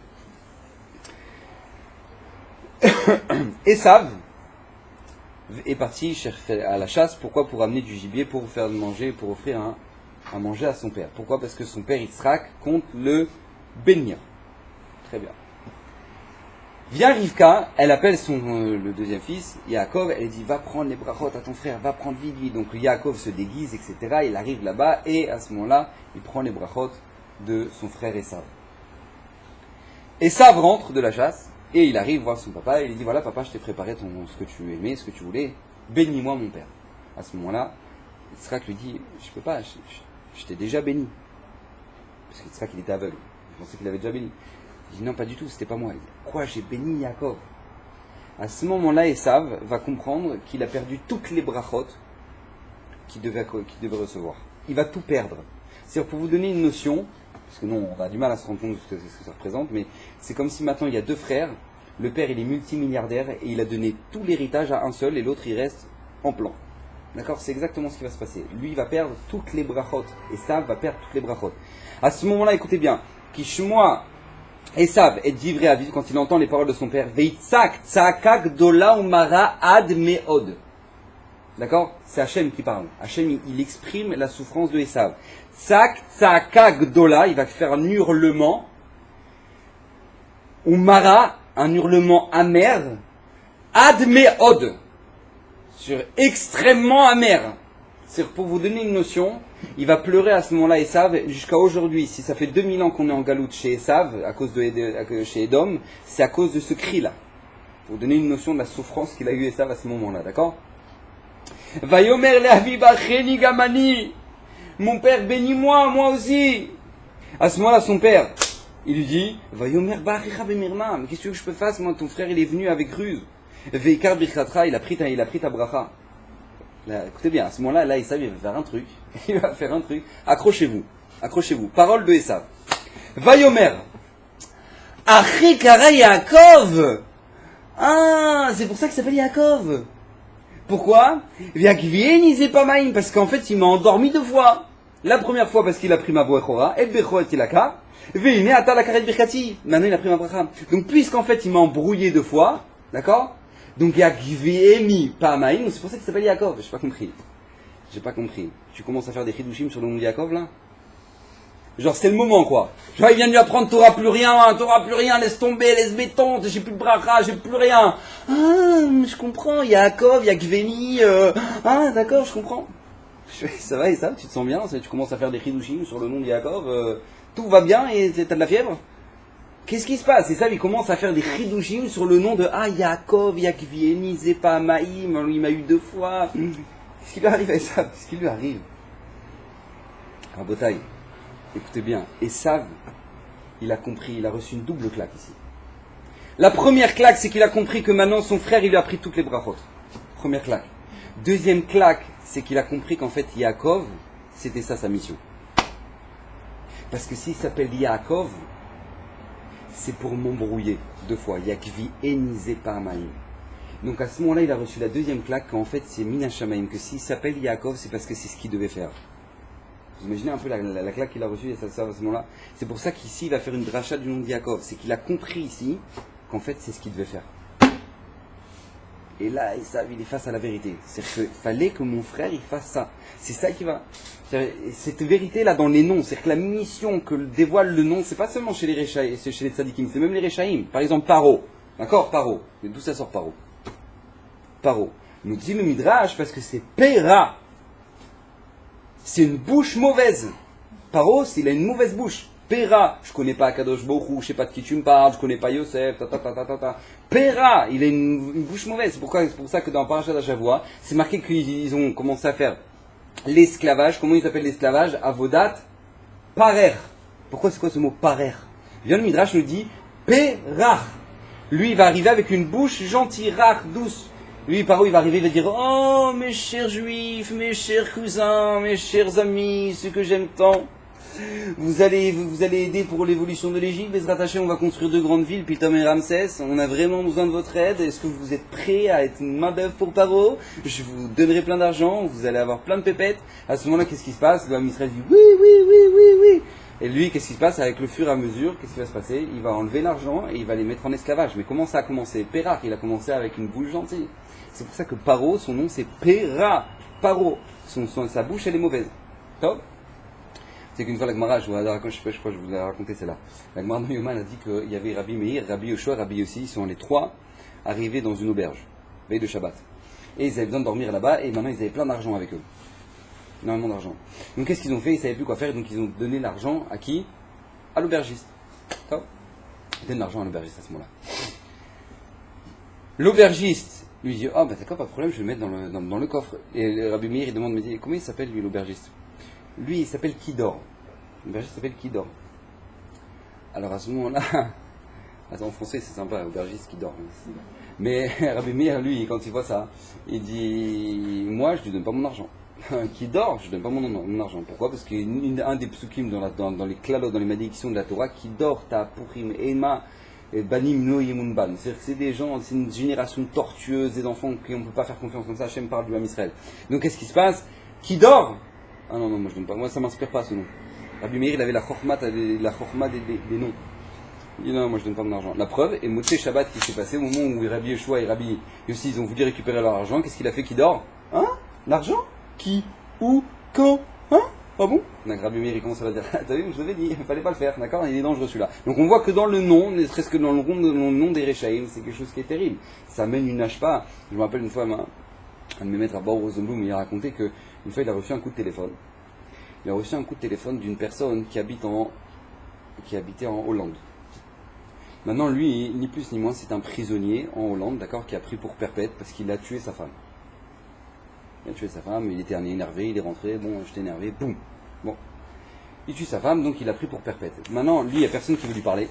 Esav est parti à la chasse, pourquoi? Pour amener du gibier, pour faire manger, pour offrir à manger à son père. Pourquoi? Parce que son père Yitzhak compte le bénir. Très bien. Vient Rivka, elle appelle le deuxième fils, Yaakov, elle dit va prendre les brachot à ton frère, va prendre vite lui. Donc Yaakov se déguise, etc. Il arrive là-bas et à ce moment-là, il prend les brachot de son frère Esav. Esav rentre de la chasse et il arrive voir son papa et il dit voilà papa, je t'ai préparé ce que tu aimais, ce que tu voulais, bénis-moi mon père. À ce moment-là, Yitzhak lui dit je peux pas, je t'ai déjà béni. Parce qu'Yitzhak il était aveugle, je pensais qu'il avait déjà béni. Il dit non, pas du tout, c'était pas moi. Il dit, quoi, j'ai béni Yaakov? À ce moment-là, Esav va comprendre qu'il a perdu toutes les brachot qu'il devait recevoir. Il va tout perdre. C'est-à-dire, pour vous donner une notion, parce que non, on a du mal à se rendre compte de ce que ça représente, mais c'est comme si maintenant il y a deux frères, le père il est multimilliardaire et il a donné tout l'héritage à un seul et l'autre il reste en plan. D'accord? C'est exactement ce qui va se passer. Lui il va perdre toutes les brachot. Esav va perdre toutes les brachot. À ce moment-là, écoutez bien, Kishmoa Esav est divré à vivre quand il entend les paroles de son père. Veitzak tzaka gdola umara ad meod. D'accord? C'est Hachem qui parle. Hachem, il exprime la souffrance de Esav. Tzak tzaka gdola, il va faire un hurlement. Umara, un hurlement amer. Ad meod. Sur extrêmement amer. C'est pour vous donner une notion, il va pleurer à ce moment-là Esav jusqu'à aujourd'hui. Si ça fait 2000 ans qu'on est en galoute chez Esav, à cause chez Edom, c'est à cause de ce cri-là. Pour vous donner une notion de la souffrance qu'il a eu Esav à ce moment-là, d'accord? Vayomer le'avi bacheni gamani. Mon père, bénis-moi, moi aussi. À ce moment-là, son père, il lui dit, Vayomer bachicha bemirma. Mais qu'est-ce que je peux faire? Moi, ton frère, il est venu avec ruse. Veikar birchatra, il a pris ta bracha. Là, écoutez bien, à ce moment-là, Esav il va faire un truc. Il va faire un truc. Accrochez-vous. Accrochez-vous. Parole de Esav. Vayomer. Achi kara Yaakov. Ah, c'est pour ça qu'il s'appelle Yaakov. Pourquoi? Parce qu'en fait, il m'a endormi deux fois. La première fois parce qu'il a pris ma boechora, et bechora tilaka. Maintenant, il a pris ma bracha. Donc, puisqu'en fait, il m'a embrouillé deux fois, d'accord? Donc Yakviemi Pamaim, c'est pour ça qu'il s'appelle Yaakov. J'ai pas compris. Tu commences à faire des chidushim sur le nom de Yaakov là? Genre c'est le moment quoi. Genre il vient de lui apprendre t'auras plus rien, laisse tomber, laisse béton, j'ai plus de bracha, j'ai plus rien. Ah, je comprends, Yaakov, Yakveni, ah d'accord, je comprends. Ça va et ça, tu te sens bien, tu commences à faire des chidushim sur le nom de Yaakov, tout va bien et t'as de la fièvre? Qu'est-ce qui se passe? Et ça, il commence à faire des chidushim sur le nom de Yaakov, Yakvieni, Zepa, Maïm, il m'a eu deux fois. Qu'est-ce qui lui arrive à Esav? Qu'est-ce qui lui arrive? Rabotai, écoutez bien, Esav, il a compris, il a reçu une double claque ici. La première claque, c'est qu'il a compris que maintenant son frère, il lui a pris toutes les brachot. Première claque. Deuxième claque, c'est qu'il a compris qu'en fait, Yaakov, c'était ça sa mission. Parce que s'il s'appelle Yaakov, c'est pour m'embrouiller deux fois. Yakvi enizé par Maïm. Donc à ce moment-là, il a reçu la deuxième claque qu'en fait c'est Minashamaim, que s'il s'appelle Yaakov, c'est parce que c'est ce qu'il devait faire. Vous imaginez un peu la claque qu'il a reçue à ce moment-là? C'est pour ça qu'ici il va faire une dracha du nom de Yaakov. C'est qu'il a compris ici qu'en fait c'est ce qu'il devait faire. Et là, il est face à la vérité. C'est-à-dire qu'il fallait que mon frère il fasse ça. C'est ça qui va. Cette vérité-là dans les noms, c'est-à-dire que la mission que dévoile le nom, c'est pas seulement chez les Rechaïm, c'est chez les Tzadikim, c'est même les Rechaïm. Par exemple, Paro. D'accord? Paro. D'où ça sort Paro? Paro. Nous dit le Midrash parce que c'est Péra. C'est une bouche mauvaise. Paro, il a une mauvaise bouche. Péra, je connais pas Akadosh Baruch Hu, je sais pas de qui tu me parles, je connais pas Yosef, Péra, il a une bouche mauvaise. C'est pour ça que dans Parashat HaShavua, c'est marqué qu'ils ont commencé à faire l'esclavage. Comment ils appellent l'esclavage? Avodat Parer. Pourquoi c'est quoi ce mot Parer? Bien le Midrash nous dit Péra. Lui, il va arriver avec une bouche gentille, rare, douce. Lui, par où il va arriver, il va dire oh, mes chers juifs, mes chers cousins, mes chers amis, ceux que j'aime tant. Vous allez aider pour l'évolution de l'Égypte, Bezrat Hashem, on va construire 2 grandes villes, Pithom et Ramsès, on a vraiment besoin de votre aide, est-ce que vous êtes prêts à être une main d'œuvre pour Paro? Je vous donnerai plein d'argent, vous allez avoir plein de pépettes. À ce moment-là, qu'est-ce qui se passe? Le homme Israël dit oui, oui, oui, oui, oui. Et lui, qu'est-ce qui se passe? Avec le fur et à mesure, qu'est-ce qui va se passer? Il va enlever l'argent et il va les mettre en esclavage. Mais comment ça a commencé? Pérar, il a commencé avec une bouche gentille. C'est pour ça que Paro, son nom c'est Péra. Paro. Sa bouche elle est mauvaise. Top. C'est qu'une fois la Gemara, je crois que je vous l'ai raconté celle-là. La Gemara de Yoman a dit qu'il y avait Rabbi Meir, Rabbi Yoshua, Rabbi Yossi, ils sont les 3 arrivés dans une auberge, veille de Shabbat. Et ils avaient besoin de dormir là-bas et maintenant ils avaient plein d'argent avec eux. Énormément d'argent. Donc qu'est-ce qu'ils ont fait? Ils ne savaient plus quoi faire, donc ils ont donné l'argent à qui? À l'aubergiste. Top. Ils donnent l'argent à l'aubergiste à ce moment-là. L'aubergiste lui dit, ah ben d'accord, pas de problème, je vais le mettre dans le coffre. Et le Rabbi Meir il demande, mais comment il s'appelle lui l'aubergiste? Lui il s'appelle Kidor. L'aubergiste s'appelle Kidor. Alors à ce moment-là, attends, en français c'est sympa, aubergiste Kidor. Mais Rabbi Meir lui, quand il voit ça, il dit, moi je lui donne pas mon argent. Kidor, je ne donne pas mon argent. Pourquoi? Parce qu'un des psukim dans les klalot, dans les malédictions de la Torah, Kidor ta purim ema banim no yemunban. C'est-à-dire que c'est des gens, c'est une génération tortueuse, des enfants qui on ne peut pas faire confiance comme ça. Hachem parle du Ham Israël. Donc qu'est-ce qui se passe? Kidor. Ah non, moi je donne pas. Moi ça m'inspire pas ce nom. Rabbi Meir il avait la chorma des noms. Il dit non, moi je donne pas mon argent. La preuve, et Motsé Shabbat qui s'est passé au moment où Rabbi Yeshua et Rabbi Yossi ils ont voulu récupérer leur argent, qu'est-ce qu'il a fait? Kidor? Hein? L'argent? Qui? Où? Quand? Hein? Ah bon? Donc Rabbi Meir il commence à dire, t'as vu, je l'avais dit, il fallait pas le faire, d'accord? Il est dangereux celui-là. Donc on voit que dans le nom, ne serait-ce que dans le nom des Rechaïm, c'est quelque chose qui est terrible. Ça mène une ashpa. Je me rappelle une fois, un de mes maîtres à Baruch Rosenblum, il a raconté qu'une fois il a reçu un coup de téléphone. Il a reçu un coup de téléphone d'une personne qui habitait en Hollande. Maintenant, lui, ni plus ni moins, c'est un prisonnier en Hollande, d'accord, qui a pris pour perpète parce qu'il a tué sa femme. Il a tué sa femme, il était énervé, il est rentré, bon, j'étais énervé, boum. Bon. Il tue sa femme, donc il a pris pour perpète. Maintenant, lui, il n'y a personne qui veut lui parler.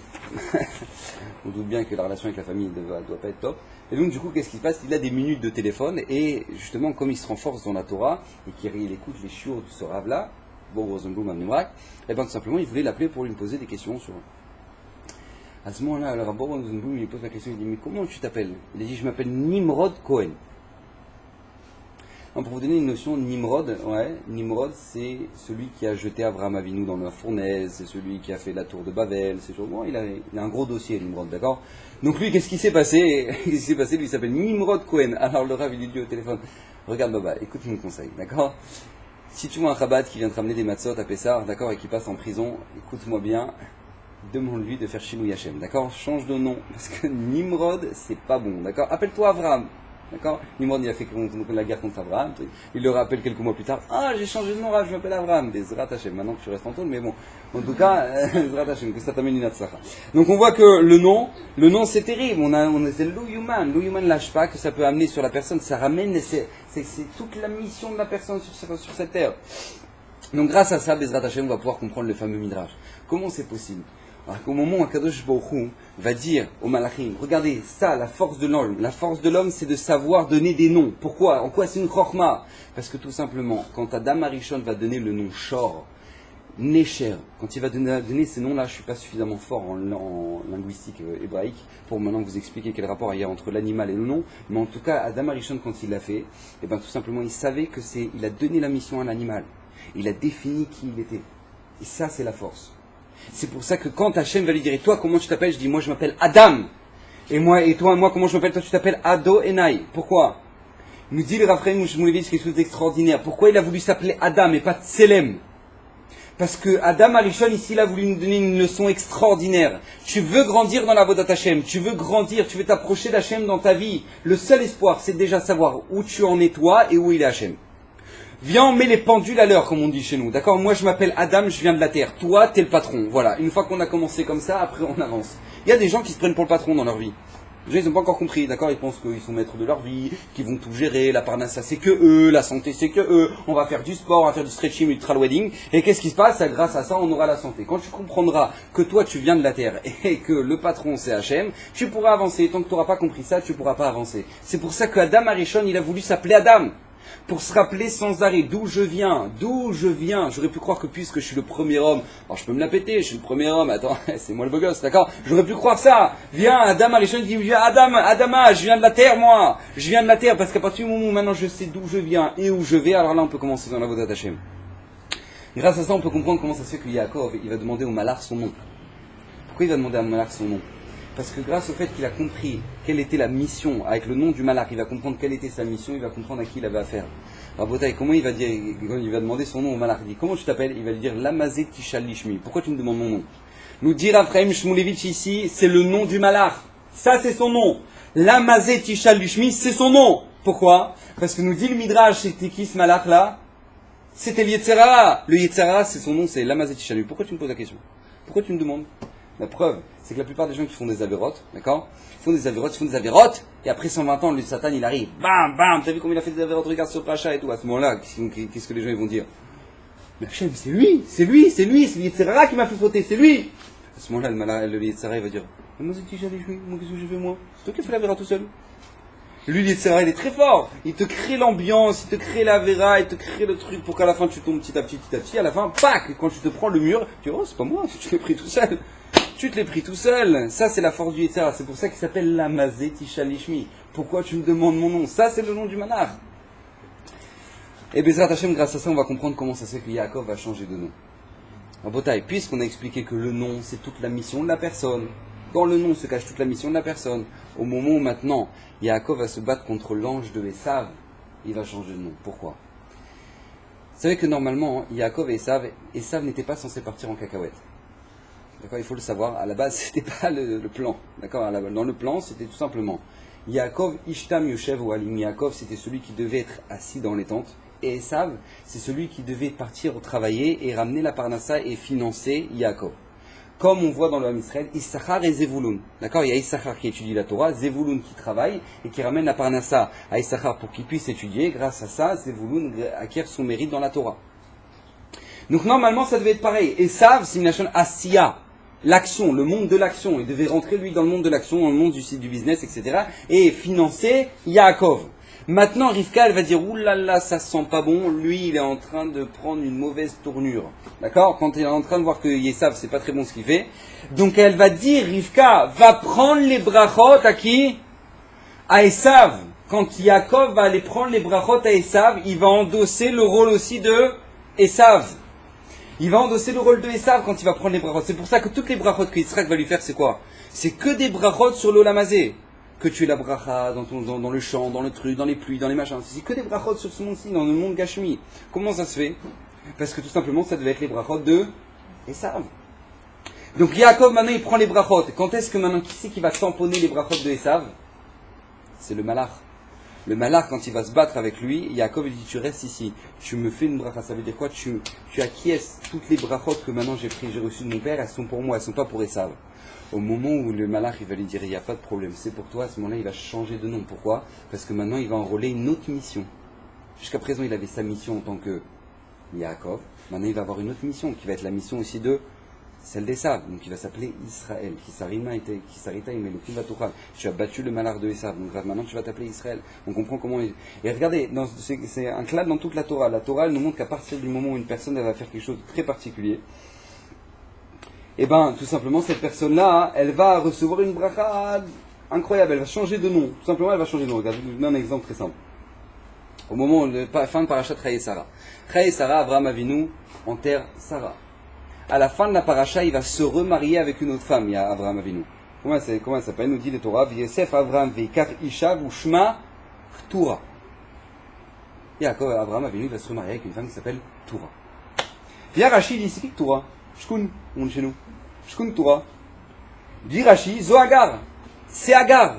On doute bien que la relation avec la famille ne doit pas être top. Et donc, du coup, qu'est-ce qui se passe? Il a des minutes de téléphone, et justement, comme il se renforce dans la Torah, et qu'il écoute les chiots de ce rave-là, bon, Rosenblum, Amnimrak, et bien tout simplement, il voulait l'appeler pour lui poser des questions sur... À ce moment-là, le Rabbi Rosenblum, il pose la question, il dit, mais comment tu t'appelles? Il a dit, je m'appelle Nimrod Cohen. Alors, pour vous donner une notion, Nimrod, c'est celui qui a jeté Abraham Avinu dans la fournaise, c'est celui qui a fait la tour de Babel, c'est bon, il a un gros dossier, Nimrod, d'accord? Donc lui, qu'est-ce qui s'est passé? Lui, il s'appelle Nimrod Cohen. Alors le Rav, il lui dit au téléphone, regarde Baba, écoute mon conseil, d'accord? Si tu vois un Rabat qui vient te ramener des matzot à Pessar, d'accord, et qui passe en prison, écoute-moi bien, demande-lui de faire Shinui Hashem, d'accord? Change de nom, parce que Nimrod, c'est pas bon, d'accord? Appelle-toi Abraham. D'accord? Nimrod, il a fait la guerre contre Abraham. Il le rappelle quelques mois plus tard. Ah, j'ai changé de nom, je m'appelle Abraham. Bezrat Hashem. Maintenant que tu restes en tôle, mais bon. En tout cas, Bezrat Hashem, que ça t'amène une atzlacha. Donc on voit que le nom c'est terrible. C'est l'Ouhuman. L'Ouhuman lâche pas que ça peut amener sur la personne. Ça ramène, c'est toute la mission de la personne sur cette terre. Donc grâce à ça, Bezrat Hashem, on va pouvoir comprendre le fameux Midrash. Comment c'est possible? Alors qu'au moment où Akadosh Baruch Hu va dire aux Malachim, regardez, ça, la force de l'homme, c'est de savoir donner des noms. Pourquoi? En quoi c'est une chorma? Parce que tout simplement, quand Adam Arishon va donner le nom Shor, Necher, quand il va donner ces noms-là, je ne suis pas suffisamment fort en linguistique hébraïque pour maintenant vous expliquer quel rapport il y a entre l'animal et le nom, mais en tout cas, Adam Arishon, quand il l'a fait, eh ben, tout simplement, il savait il a donné la mission à l'animal. Il a défini qui il était. Et ça, c'est la force. C'est pour ça que quand Hachem va lui dire, et toi comment tu t'appelles? Je dis, moi je m'appelle Adam. Et toi comment je m'appelle? Toi tu t'appelles Ado Enai. Pourquoi? Il nous dit le Raphaël Mouchmoulevitch quelque chose d'extraordinaire. Pourquoi il a voulu s'appeler Adam et pas Tselem? Parce que Adam Arishon ici il a voulu nous donner une leçon extraordinaire. Tu veux grandir dans la Vodat Hachem, tu veux grandir, tu veux t'approcher d'Hachem dans ta vie. Le seul espoir c'est déjà savoir où tu en es toi et où il est Hachem. Viens, on met les pendules à l'heure, comme on dit chez nous. D'accord? Moi, je m'appelle Adam, je viens de la terre. Toi, t'es le patron. Voilà. Une fois qu'on a commencé comme ça, après, on avance. Il y a des gens qui se prennent pour le patron dans leur vie. Les gens, ils n'ont pas encore compris. D'accord? Ils pensent qu'ils sont maîtres de leur vie, qu'ils vont tout gérer. La parnassa, c'est que eux. La santé, c'est que eux. On va faire du sport, on va faire du stretching, du trail-wedding. Et qu'est-ce qui se passe? Grâce à ça, on aura la santé. Quand tu comprendras que toi, tu viens de la terre et que le patron, c'est Hachem, tu pourras avancer. Tant que tu n'auras pas compris ça, tu ne pourras pas avancer. C'est pour ça que Adam Arishon, il a voulu s'appeler Adam. pour se rappeler sans arrêt d'où je viens. J'aurais pu croire que puisque je suis le premier homme, alors je peux me la péter, je suis le premier homme, attends, c'est moi le beau gosse, d'accord? J'aurais pu croire ça. Viens, Adam Arishon dit, viens, Adama, je viens de la terre, moi. Je viens de la terre, parce qu'à partir du moment où maintenant je sais d'où je viens et où je vais, alors là on peut commencer dans la Avodat Hashem. Grâce à ça, on peut comprendre comment ça se fait que Yaakov, il va demander au Malach son nom. Pourquoi il va demander à Malach son nom? Parce que grâce au fait qu'il a compris quelle était la mission, avec le nom du Malach, il va comprendre quelle était sa mission, il va comprendre à qui il avait affaire. Alors Botaï, comment il va dire, il va demander son nom au Malach? Il dit, comment tu t'appelles? Il va lui dire, Lamazé Tishal Lishmi. Pourquoi tu me demandes mon nom? Nous dire Raphaël Shmulevitch ici, c'est le nom du Malach. Ça, c'est son nom. Lamazé Tishal Lishmi, c'est son nom. Pourquoi? Parce que nous dit le Midrash, c'était qui ce Malach là? C'était le Yetzirah. Le Yetzirah, c'est son nom, c'est Lamazé Tishal Lishmi. Pourquoi tu me poses la question? Pourquoi tu me demandes? La preuve, c'est que la plupart des gens qui font des avérotes, d'accord? Ils font des avérotes, et après 120 ans, le Satan, il arrive. Bam, bam, t'as vu comment il a fait des avérotes? Regarde ce Pacha et tout. À ce moment-là, qu'est-ce que les gens ils vont dire? Mais Hachem, c'est lui, c'est le Yetzirah qui m'a fait fauter, c'est lui! À ce moment-là, le Yetzirah, il va dire, mais moi, qu'est-ce que j'ai fait, moi? C'est toi qui as fait l'avéra tout seul. Lui, le Yetzirah, il est très fort. Il te crée l'ambiance, il te crée l'avéra, il te crée le truc pour qu'à la fin, tu tombes petit à petit, à la fin, pac! Quand tu te prends le mur, tu dis, oh, c'est pas moi, tu l'as pris tout seul. Tu te l'es pris tout seul. Ça, c'est la force du Yetzirah. C'est pour ça qu'il s'appelle Lamazé Tishal Lishmi. Pourquoi tu me demandes mon nom? Ça, c'est le nom du Malach. Et Bezrat Hashem, grâce à ça, on va comprendre comment ça se fait que Yaakov va changer de nom. En Botaï, puisqu'on a expliqué que le nom, c'est toute la mission de la personne. Dans le nom se cache toute la mission de la personne. Au moment où maintenant, Yaakov va se battre contre l'ange de Esav, il va changer de nom. Pourquoi? Vous savez que normalement, Yaakov et Esav n'étaient pas censés partir en cacahuète. D'accord, il faut le savoir. À la base, c'était pas le plan. D'accord, dans le plan, c'était tout simplement Yaakov Ishtam Yoshev ou Alim. Yaakov, c'était celui qui devait être assis dans les tentes. Et Esav, c'est celui qui devait partir travailler et ramener la parnassa et financer Yaakov. Comme on voit dans le Ham Israël, Issachar et Zevulun. D'accord, il y a Issachar qui étudie la Torah, Zevulun qui travaille et qui ramène la parnassa à Issachar pour qu'il puisse étudier. Grâce à ça, Zevulun acquiert son mérite dans la Torah. Donc normalement, ça devait être pareil. Esav, c'est une nation Asiya. L'action, le monde de l'action. Il devait rentrer, lui, dans le monde de l'action, dans le monde du business, etc. et financer Yaakov. Maintenant, Rivka, elle va dire, oulala, ça sent pas bon. Lui, il est en train de prendre une mauvaise tournure. D'accord? Quand il est en train de voir que Yesav, c'est pas très bon ce qu'il fait. Donc, elle va dire, Rivka, va prendre les brachot à qui? À Esav. Quand Yaakov va aller prendre les brachot à Esav, il va endosser le rôle aussi de Esav. Il va endosser le rôle de Esav quand il va prendre les brachot. C'est pour ça que toutes les brachot que Yitzhak va lui faire, c'est quoi? C'est que des brachot sur l'olamazé. Que tu es la bracha dans le champ, dans le truc, dans les pluies, dans les machins. C'est que des brachot sur ce monde-ci, dans le monde Gashmi. Comment ça se fait? Parce que tout simplement, ça devait être les brachot de Esav. Donc Yaakov, maintenant, il prend les brachot. Quand est-ce que maintenant, qui c'est qui va tamponner les brachot de Esav? C'est le malach. Le malach, quand il va se battre avec lui, Yaakov il dit, tu restes ici, tu me fais une bracha. Ça veut dire quoi? Tu acquiesces toutes les brachot que maintenant j'ai reçues de mon père, elles sont pour moi, elles ne sont pas pour Esav. Au moment où le malach il va lui dire, il n'y a pas de problème, c'est pour toi, à ce moment-là, il va changer de nom. Pourquoi? Parce que maintenant, il va enrôler une autre mission. Jusqu'à présent, il avait sa mission en tant que Yaakov. Maintenant, il va avoir une autre mission, qui va être la mission aussi de celle d'Esav. Donc, il va s'appeler Israël. Kisarita Imelukim Vatuchal. Tu as battu le malach de Esav. Donc, maintenant, tu vas t'appeler Israël. On comprend comment il... Et regardez, c'est un clade dans toute la Torah. La Torah, elle nous montre qu'à partir du moment où une personne elle va faire quelque chose de très particulier, et bien, tout simplement, cette personne-là, elle va recevoir une bracha incroyable. Elle va changer de nom. Tout simplement, elle va changer de nom. Regardez, je vous donne un exemple très simple. Au moment de la fin de Parashat Chaye Sarah. Chaye Sarah, Abraham Avinu enterre Sarah. À la fin de la paracha, il va se remarier avec une autre femme, il y a Abraham Avinu. Comment elle s'appelle? Nous dit le Torah, Yosef Abraham Veikar Isha Vushma Ktura. Yaakov, Abraham Avinu va se remarier avec une femme qui s'appelle Tura. Puis Rachid dit, c'est qui Tura? Shkun, on est chez nous. Shkun Tura. Dit Rachid, Zohagar. C'est Agar.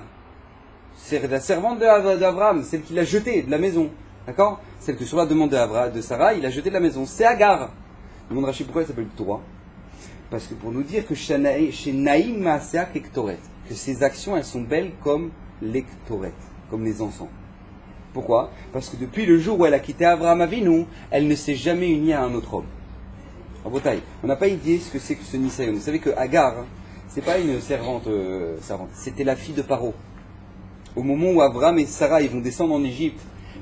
C'est la servante d'Abraham, celle qu'il a jetée de la maison. D'accord? Celle que sur la demande de Sarah, il a jeté de la maison. C'est Agar. Demande Rachid pourquoi elle s'appelle Torah. Parce que pour nous dire que chez Naïm Maaseach Ektoret, que ses actions elles sont belles comme l'Ektoret, comme les encens. Pourquoi? Parce que depuis le jour où elle a quitté Abraham Avinu, elle ne s'est jamais unie à un autre homme. En Bretagne, on n'a pas idée ce que c'est que ce Nisayon. Vous savez que Agar, c'est pas une servante, c'était la fille de Paro. Au moment où Abraham et Sarah ils vont descendre en Égypte,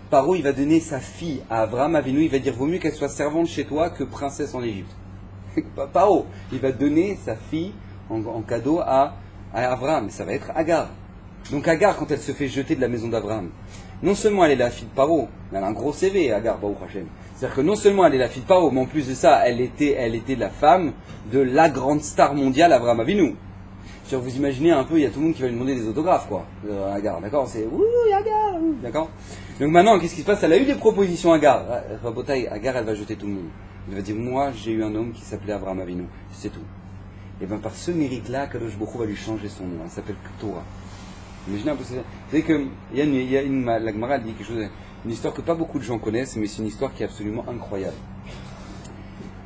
Paro, il va donner sa fille à Avraham Avinu, il va dire, vaut mieux qu'elle soit servante chez toi que princesse en Égypte. Paro, il va donner sa fille en cadeau à Avraham, ça va être Agar. Donc Agar, quand elle se fait jeter de la maison d'Avraham, non seulement elle est la fille de Paro, mais elle a un gros CV, Agar, Baruch Hashem. C'est-à-dire que non seulement elle est la fille de Paro, mais en plus de ça, elle était la femme de la grande star mondiale, Avraham Avinu. Sur vous imaginez un peu, il y a tout le monde qui va lui demander des autographes, quoi. Agar, d'accord, c'est ouh, Agar, d'accord. Donc maintenant, qu'est-ce qui se passe? Elle a eu des propositions Agar. Rabotai, Agar, elle va jeter tout le monde. Elle va dire, moi, j'ai eu un homme qui s'appelait Avraham Avinu, c'est tout. Et bien par ce mérite-là, Kadosh Baruch Hu va lui changer son nom. Elle s'appelle Torah. Imaginez un peu ça. Vous savez que la Gemara dit quelque chose, une histoire que pas beaucoup de gens connaissent, mais c'est une histoire qui est absolument incroyable.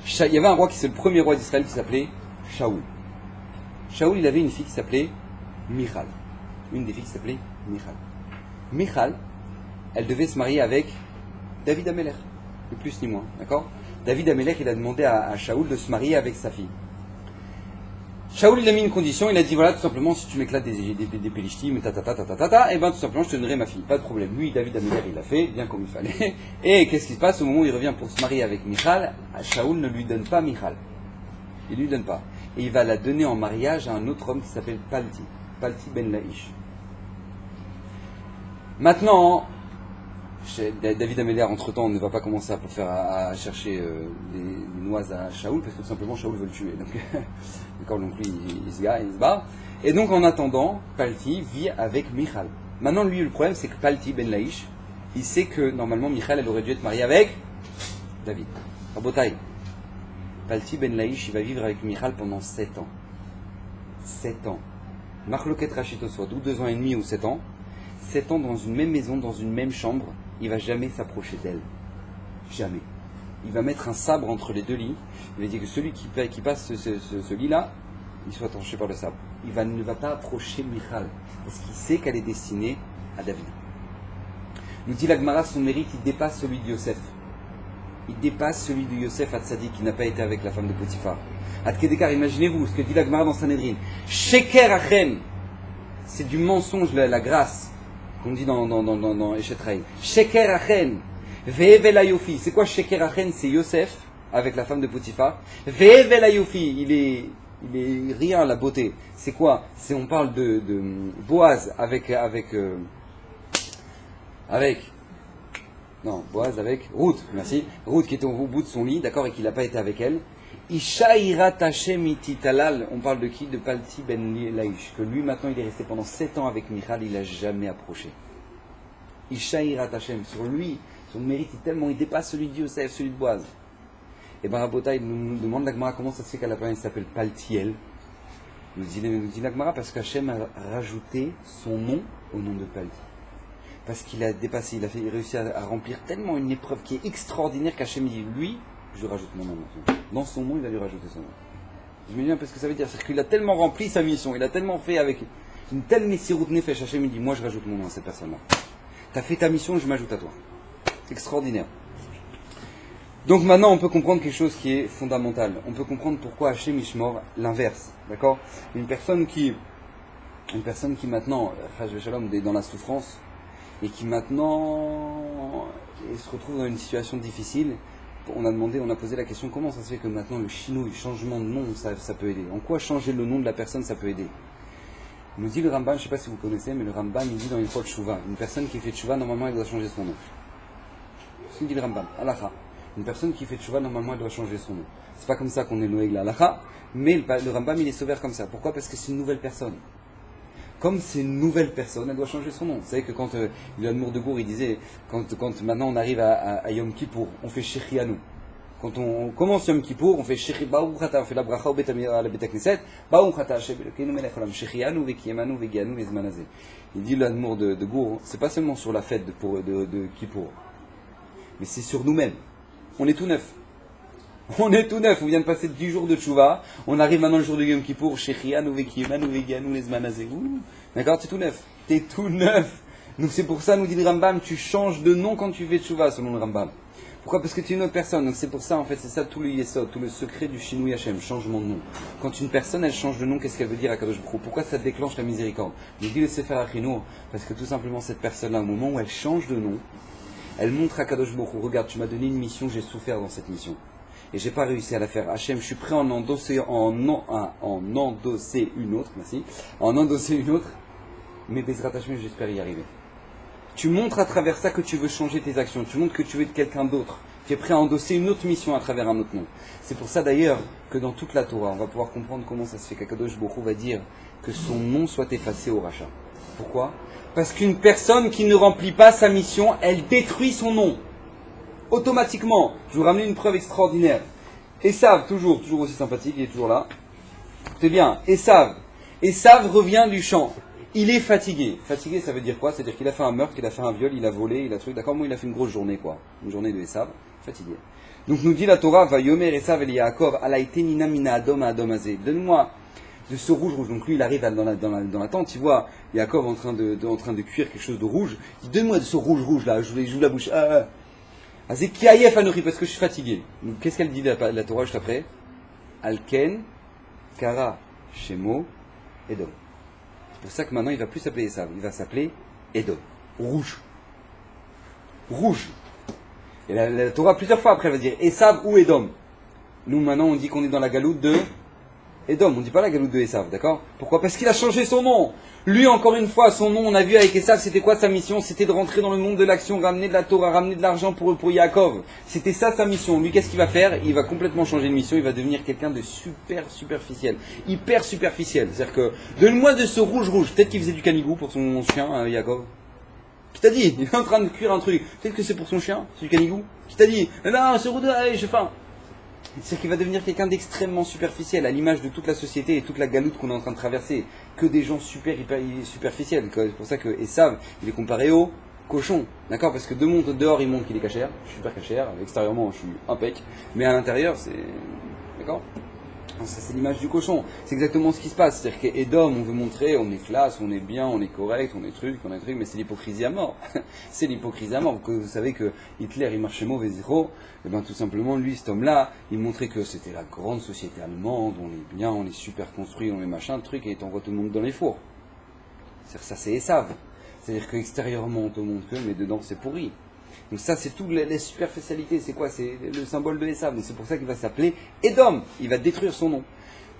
Il y avait un roi c'est le premier roi d'Israël qui s'appelait Shaoul. Shaoul, il avait une fille qui s'appelait Michal. Une des filles qui s'appelait Michal. Michal, elle devait se marier avec David Amelech, ni plus ni moins, d'accord? David Amelech, il a demandé à Shaoul de se marier avec sa fille. Shaoul, il a mis une condition, il a dit voilà, tout simplement, si tu m'éclates des Pélishtim, et ben tout simplement, je te donnerai ma fille, pas de problème. Lui, David Amelech, il l'a fait, bien comme il fallait. Et qu'est-ce qui se passe au moment où il revient pour se marier avec Michal? Shaoul ne lui donne pas Michal. Il lui donne pas. Et il va la donner en mariage à un autre homme qui s'appelle Palti ben Laish. Maintenant, David Amelech, entre-temps, ne va pas commencer à chercher des noix à Shaoul, parce que tout simplement, Shaoul veut le tuer. Donc, d'accord, donc lui, il se bat. Et donc, en attendant, Palti vit avec Michal. Maintenant, lui, le problème, c'est que Palti ben Laish, il sait que, normalement, Michal, elle aurait dû être mariée avec David. Rabotai. Palti ben Laish, il va vivre avec Michal pendant 7 ans. 7 ans. Machloket Rachito soit, ou 2 ans et demi ou 7 ans. 7 ans dans une même maison, dans une même chambre, il va jamais s'approcher d'elle. Jamais. Il va mettre un sabre entre les deux lits. Il va dire que celui qui passe ce lit-là, il soit tranché par le sabre. Ne va pas approcher Michal, parce qu'il sait qu'elle est destinée à David. Nous dit la Gemara, son mérite, il dépasse celui de Yosef. Il dépasse celui de Yosef Hatzadik, qui n'a pas été avec la femme de Potiphar. Adkedekar, imaginez-vous ce que dit la Gemara dans Sanhedrin. Sheker Achen, c'est du mensonge, la grâce. Qu'on dit dans Eshetraï. Sheker Achen, Ve'evel Ayofi. C'est quoi Sheker Achen? C'est Yosef, avec la femme de Potiphar. Ve'evel Ayofi, il est rien, la beauté. C'est quoi? On parle de Boaz Boaz avec Ruth, merci. Ruth qui était au bout de son lit, d'accord, et qui n'a pas été avec elle. Isha irat Hashem ititalal, on parle de qui? De Palti ben Laish, que lui maintenant il est resté pendant 7 ans avec Michal, il n'a jamais approché. Isha irat Hashem, sur lui, son mérite il dépasse celui de Yosef, celui de Boaz. Et ben Rabota, il nous demande la Gemara comment ça se fait qu'à la fin il s'appelle Paltiel. Nous dit la Gemara parce qu'Hachem a rajouté son nom au nom de Palti. Parce qu'il a dépassé, il a réussi à remplir tellement une épreuve qui est extraordinaire qu'Hachem dit lui, je rajoute mon nom. Dans son nom, il va lui rajouter son nom. Je me dis un peu ce que ça veut dire. C'est qu'il a tellement rempli sa mission, il a tellement fait avec une telle messirut nefesh. Hachem, il dit, moi je rajoute mon nom à cette personne-là. Tu as fait ta mission, je m'ajoute à toi. C'est extraordinaire. Donc maintenant, on peut comprendre quelque chose qui est fondamental. On peut comprendre pourquoi Hachem Ishmor, l'inverse. D'accord? Une personne qui maintenant, est dans la souffrance, et qui maintenant se retrouve dans une situation difficile. On a posé la question, comment ça se fait que maintenant le changement de nom, ça peut aider? En quoi changer le nom de la personne, ça peut aider? Il nous dit le Rambam, je ne sais pas si vous connaissez, mais le Rambam, il dit dans une fois Tchouva, une personne qui fait Tchouva, normalement, elle doit changer son nom. C'est ce qu'il dit le Rambam, Halakha. Une personne qui fait Tchouva, normalement, elle doit changer son nom. C'est pas comme ça qu'on est noé avec la Halakha, mais le Rambam, il est sauvé comme ça. Pourquoi? Parce que c'est une nouvelle personne. Comme c'est une nouvelle personne, elle doit changer son nom. Vous savez que quand il y a de Gour, il disait, quand maintenant on arrive à Yom Kippour, on fait Shechianu. Quand on commence Yom Kippour, on fait Shechianu, on fait la bracha au Bet Knesset, Shechianu, Vekiemanu, Vegianu, Vezmanazé. Il dit l'admour de Gour, c'est pas seulement sur la fête de Kippour, mais c'est sur nous-mêmes. On est tout neuf. On est tout neuf, on vient de passer 10 jours de Tchouva, on arrive maintenant le jour de Yom Kippour, Shechianu, Vekiemanu, Vegianu, Vezmanazé. D'accord, t'es tout neuf. T'es tout neuf. Donc c'est pour ça, nous dit le Rambam, tu changes de nom quand tu fais Tchouva, selon le Rambam. Pourquoi? Parce que tu es une autre personne. Donc c'est pour ça, en fait, c'est ça tout le yesod, tout le secret du Shinui Hashem, changement de nom. Quand une personne, elle change de nom, qu'est-ce qu'elle veut dire à Kadosh Baruch Hu? Pourquoi ça déclenche la miséricorde? Il dit le Sefer Achinour, parce que tout simplement, cette personne-là, au moment où elle change de nom, Elle montre à Kadosh Baruch Hu, regarde, tu m'as donné une mission, j'ai souffert dans cette mission. Et j'ai pas réussi à la faire. Hachem, je suis prêt à en endosser une autre, merci. En endosser une autre. Mais Bezrat Hashem, j'espère y arriver. Tu montres à travers ça que tu veux changer tes actions. Tu montres que tu veux être quelqu'un d'autre. Tu es prêt à endosser une autre mission à travers un autre nom. C'est pour ça d'ailleurs que dans toute la Torah, on va pouvoir comprendre comment ça se fait qu'Akadosh Baruch Hu va dire que son nom soit effacé au rachat. Pourquoi ? Parce qu'une personne qui ne remplit pas sa mission, elle détruit son nom. Automatiquement. Je vous ramène une preuve extraordinaire. Esav, toujours aussi sympathique, il est toujours là. C'est bien. Esav revient du champ. Il est fatigué. Fatigué, ça veut dire quoi ? C'est-à-dire qu'il a fait un meurtre, il a fait un viol, il a volé, il a truc. D'accord ? Moi, il a fait une grosse journée, quoi. Une journée de Esav. Fatigué. Donc, nous dit la Torah, va yomer Esav el Yaakov, alaïte nina mina adom adom azé. Donne-moi de ce rouge. Donc, lui, il arrive dans la tente, il voit Yaakov en train de cuire quelque chose de rouge. Il dit, donne-moi de ce rouge là, je joue la bouche. Azé kiayef anori, parce que je suis fatigué. Donc, qu'est-ce qu'elle dit la Torah juste après ? Alken, kara, shemo, edom. C'est pour ça que maintenant il va plus s'appeler Esav, il va s'appeler Edom, rouge. Rouge. Et la Torah plusieurs fois après elle va dire Esav ou Edom. Nous maintenant on dit qu'on est dans la galoute de Edom, on ne dit pas la galoute de Esav, d'accord ? Pourquoi ? Parce qu'il a changé son nom. Lui encore une fois, son nom, on a vu avec Esav, c'était quoi sa mission ? C'était de rentrer dans le monde de l'action, ramener de la Torah, ramener de l'argent pour Yaakov. C'était ça sa mission. Lui qu'est-ce qu'il va faire ? Il va complètement changer de mission, il va devenir quelqu'un de super superficiel. Hyper superficiel. C'est-à-dire que, donne-moi de ce rouge. Peut-être qu'il faisait du canigou pour son chien, Yaakov. Qui t'a dit ? Il est en train de cuire un truc. Peut-être que c'est pour son chien, c'est du canigou. Qui t'a dit ? Non, ce rouge, allez, j'ai faim. C'est qu'il va devenir quelqu'un d'extrêmement superficiel, à l'image de toute la société et toute la galoute qu'on est en train de traverser. Que des gens hyper superficiels. C'est pour ça que Esav, il est comparé au cochon. D'accord ? Parce que dehors, il montre qu'il est cachère. Je suis super cachère. Extérieurement, je suis impec. Mais à l'intérieur, c'est... D'accord ? Ça, c'est l'image du cochon. C'est exactement ce qui se passe. C'est-à-dire qu'Edom, on veut montrer, on est classe, on est bien, on est correct, on est truc, mais c'est l'hypocrisie à mort. C'est l'hypocrisie à mort. Vous savez que Hitler, il marchait mauvais zéro. Et bien tout simplement, lui, cet homme-là, il montrait que c'était la grande société allemande, on est bien, on est super construit, on est machin, truc, et il t'envoie tout le monde dans les fours. C'est-à-dire ça, c'est Esav. C'est-à-dire qu'extérieurement, on te montre que, mais dedans, c'est pourri. Donc ça, c'est toutes les superficialités. C'est quoi ? C'est le symbole de Esav. Donc c'est pour ça qu'il va s'appeler Edom. Il va détruire son nom.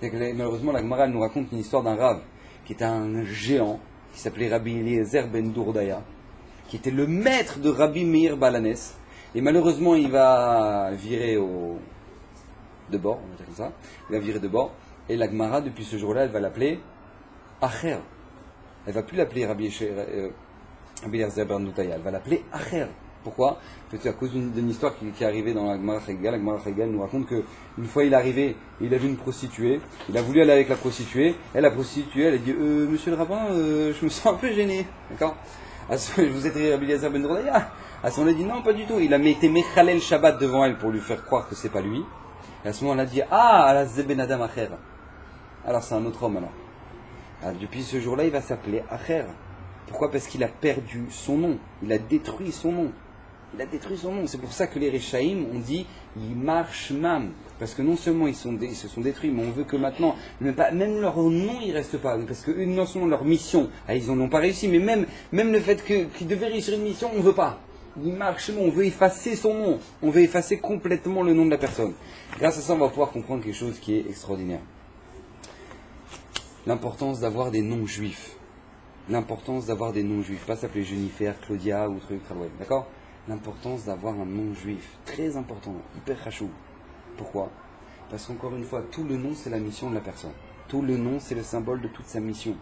Malheureusement, la Gemara nous raconte une histoire d'un rave qui était un géant, qui s'appelait Rabbi Eliezer ben Dourdaya, qui était le maître de Rabbi Meir Balanès. Et malheureusement, il va virer de bord, on va dire comme ça. Il va virer de bord. Et la Gemara, depuis ce jour-là, elle va l'appeler Acher. Elle va plus l'appeler Rabbi Eliezer ben Dourdaya. Elle va l'appeler Acher. Pourquoi ? Peut-être à cause d'une histoire qui est arrivée dans la Gemara Chagiga. La Gemara Chagiga nous raconte qu'une fois il est arrivé, il a vu une prostituée, il a voulu aller avec la prostituée, et la prostituée elle a dit monsieur le rabbin, je me sens un peu gêné, d'accord ? Vous êtes Rabbi Eliezer ben Dourdaya ? À ce moment-là, il a dit non, pas du tout. Il a mis Mechalel Shabbat devant elle pour lui faire croire que c'est pas lui. Et à ce moment-là, elle a dit la Zeben Adam Acher. Alors c'est un autre homme alors depuis ce jour-là, il va s'appeler Acher. Pourquoi ? Parce qu'il a perdu son nom. Il a détruit son nom. C'est pour ça que les Rechaïm ont dit Yimarshmam. Parce que non seulement ils se sont détruits, mais on veut que maintenant, même leur nom il reste pas. Parce que non seulement leur mission, ils n'en ont pas réussi, mais même le fait qu'ils devaient réussir une mission, on ne veut pas. Yimarshmam, on veut effacer son nom. On veut effacer complètement le nom de la personne. Grâce à ça, on va pouvoir comprendre quelque chose qui est extraordinaire. L'importance d'avoir des noms juifs. Pas s'appeler Jennifer, Claudia ou truc, d'accord ? L'importance d'avoir un nom juif, très important, hyper chachou. Pourquoi ? Parce qu'encore une fois, tout le nom c'est la mission de la personne. Tout le nom c'est le symbole de toute sa mission.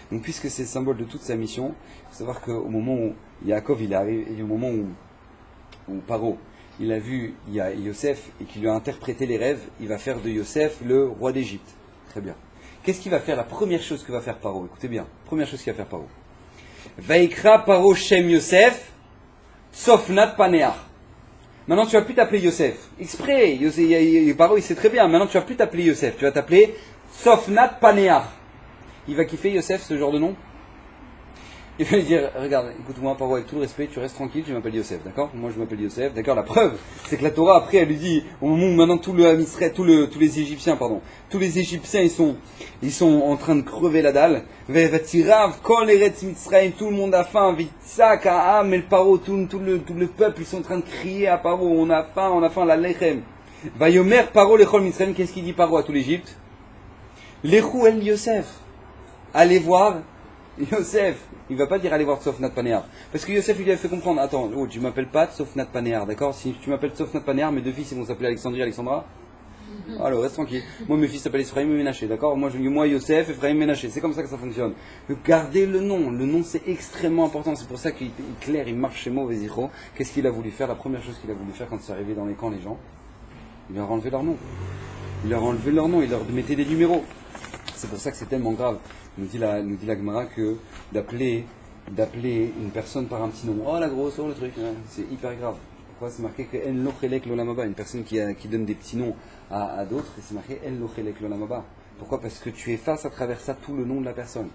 Donc puisque c'est le symbole de toute sa mission, il faut savoir qu'au moment où Yaakov il arrive, et au moment où Paro il a vu Yosef et qu'il lui a interprété les rêves, il va faire de Yosef le roi d'Égypte. Très bien. Qu'est-ce qu'il va faire ? La première chose que va faire Paro, écoutez bien, première chose qu'il va faire Paro. Vaikra Paro Shem Yosef Sofnat Paneach. Maintenant, tu vas plus t'appeler Yosef. Exprès, Paro, il sait très bien. Maintenant, tu vas plus t'appeler Yosef. Tu vas t'appeler Sofnat Paneach. Il va kiffer Yosef, ce genre de nom ? Il va lui dire, regarde, écoute-moi, Paro, avec tout le respect, tu restes tranquille, je m'appelle Yosef, d'accord? Moi, je m'appelle Yosef, d'accord? La preuve, c'est que la Torah, après, elle lui dit, au moment où maintenant tous les Égyptiens, tous les Égyptiens, ils sont en train de crever la dalle. Vatirav, kol eretz Mitzrayim, tout le monde a faim, Vitsak, Aham, et le Paro, tout le peuple, ils sont en train de crier à Paro, on a faim, la lechem. Vayomer Paro, lechol Mitzrayim, qu'est-ce qu'il dit Paro à tout l'Égypte? Lechou el Yosef. Allez voir Yosef. Il va pas dire allez voir Tsofnat Panéar. Parce que Yosef, il lui a fait comprendre, attends, oh, tu m'appelles pas Tsofnat Panéar, d'accord? Si tu m'appelles Tsofnat Panéar, mes deux fils, ils vont s'appeler Alexandrie et Alexandra. Alors, reste tranquille. Moi, mes fils s'appellent Ephraim et Ménaché, d'accord? Moi, Yosef, Ephraim et Ménaché. C'est comme ça que ça fonctionne. Gardez le nom. Le nom, c'est extrêmement important. C'est pour ça qu'il claire, il marche chez Mauvais Ziro. Qu'est-ce qu'il a voulu faire? La première chose qu'il a voulu faire quand c'est arrivé dans les camps, les gens, il leur a enlevé leur nom. Il leur mettait des numéros. C'est pour ça que c'est tellement grave. Nous dit la Gemara que d'appeler une personne par un petit nom, oh la grosse, oh le truc, hein, c'est hyper grave. Pourquoi c'est marqué que En Lochelek Lolamaba, une personne qui donne des petits noms à d'autres, et c'est marqué En Lochelek Lolamaba. Pourquoi? Parce que tu effaces à travers ça tout le nom de la personne.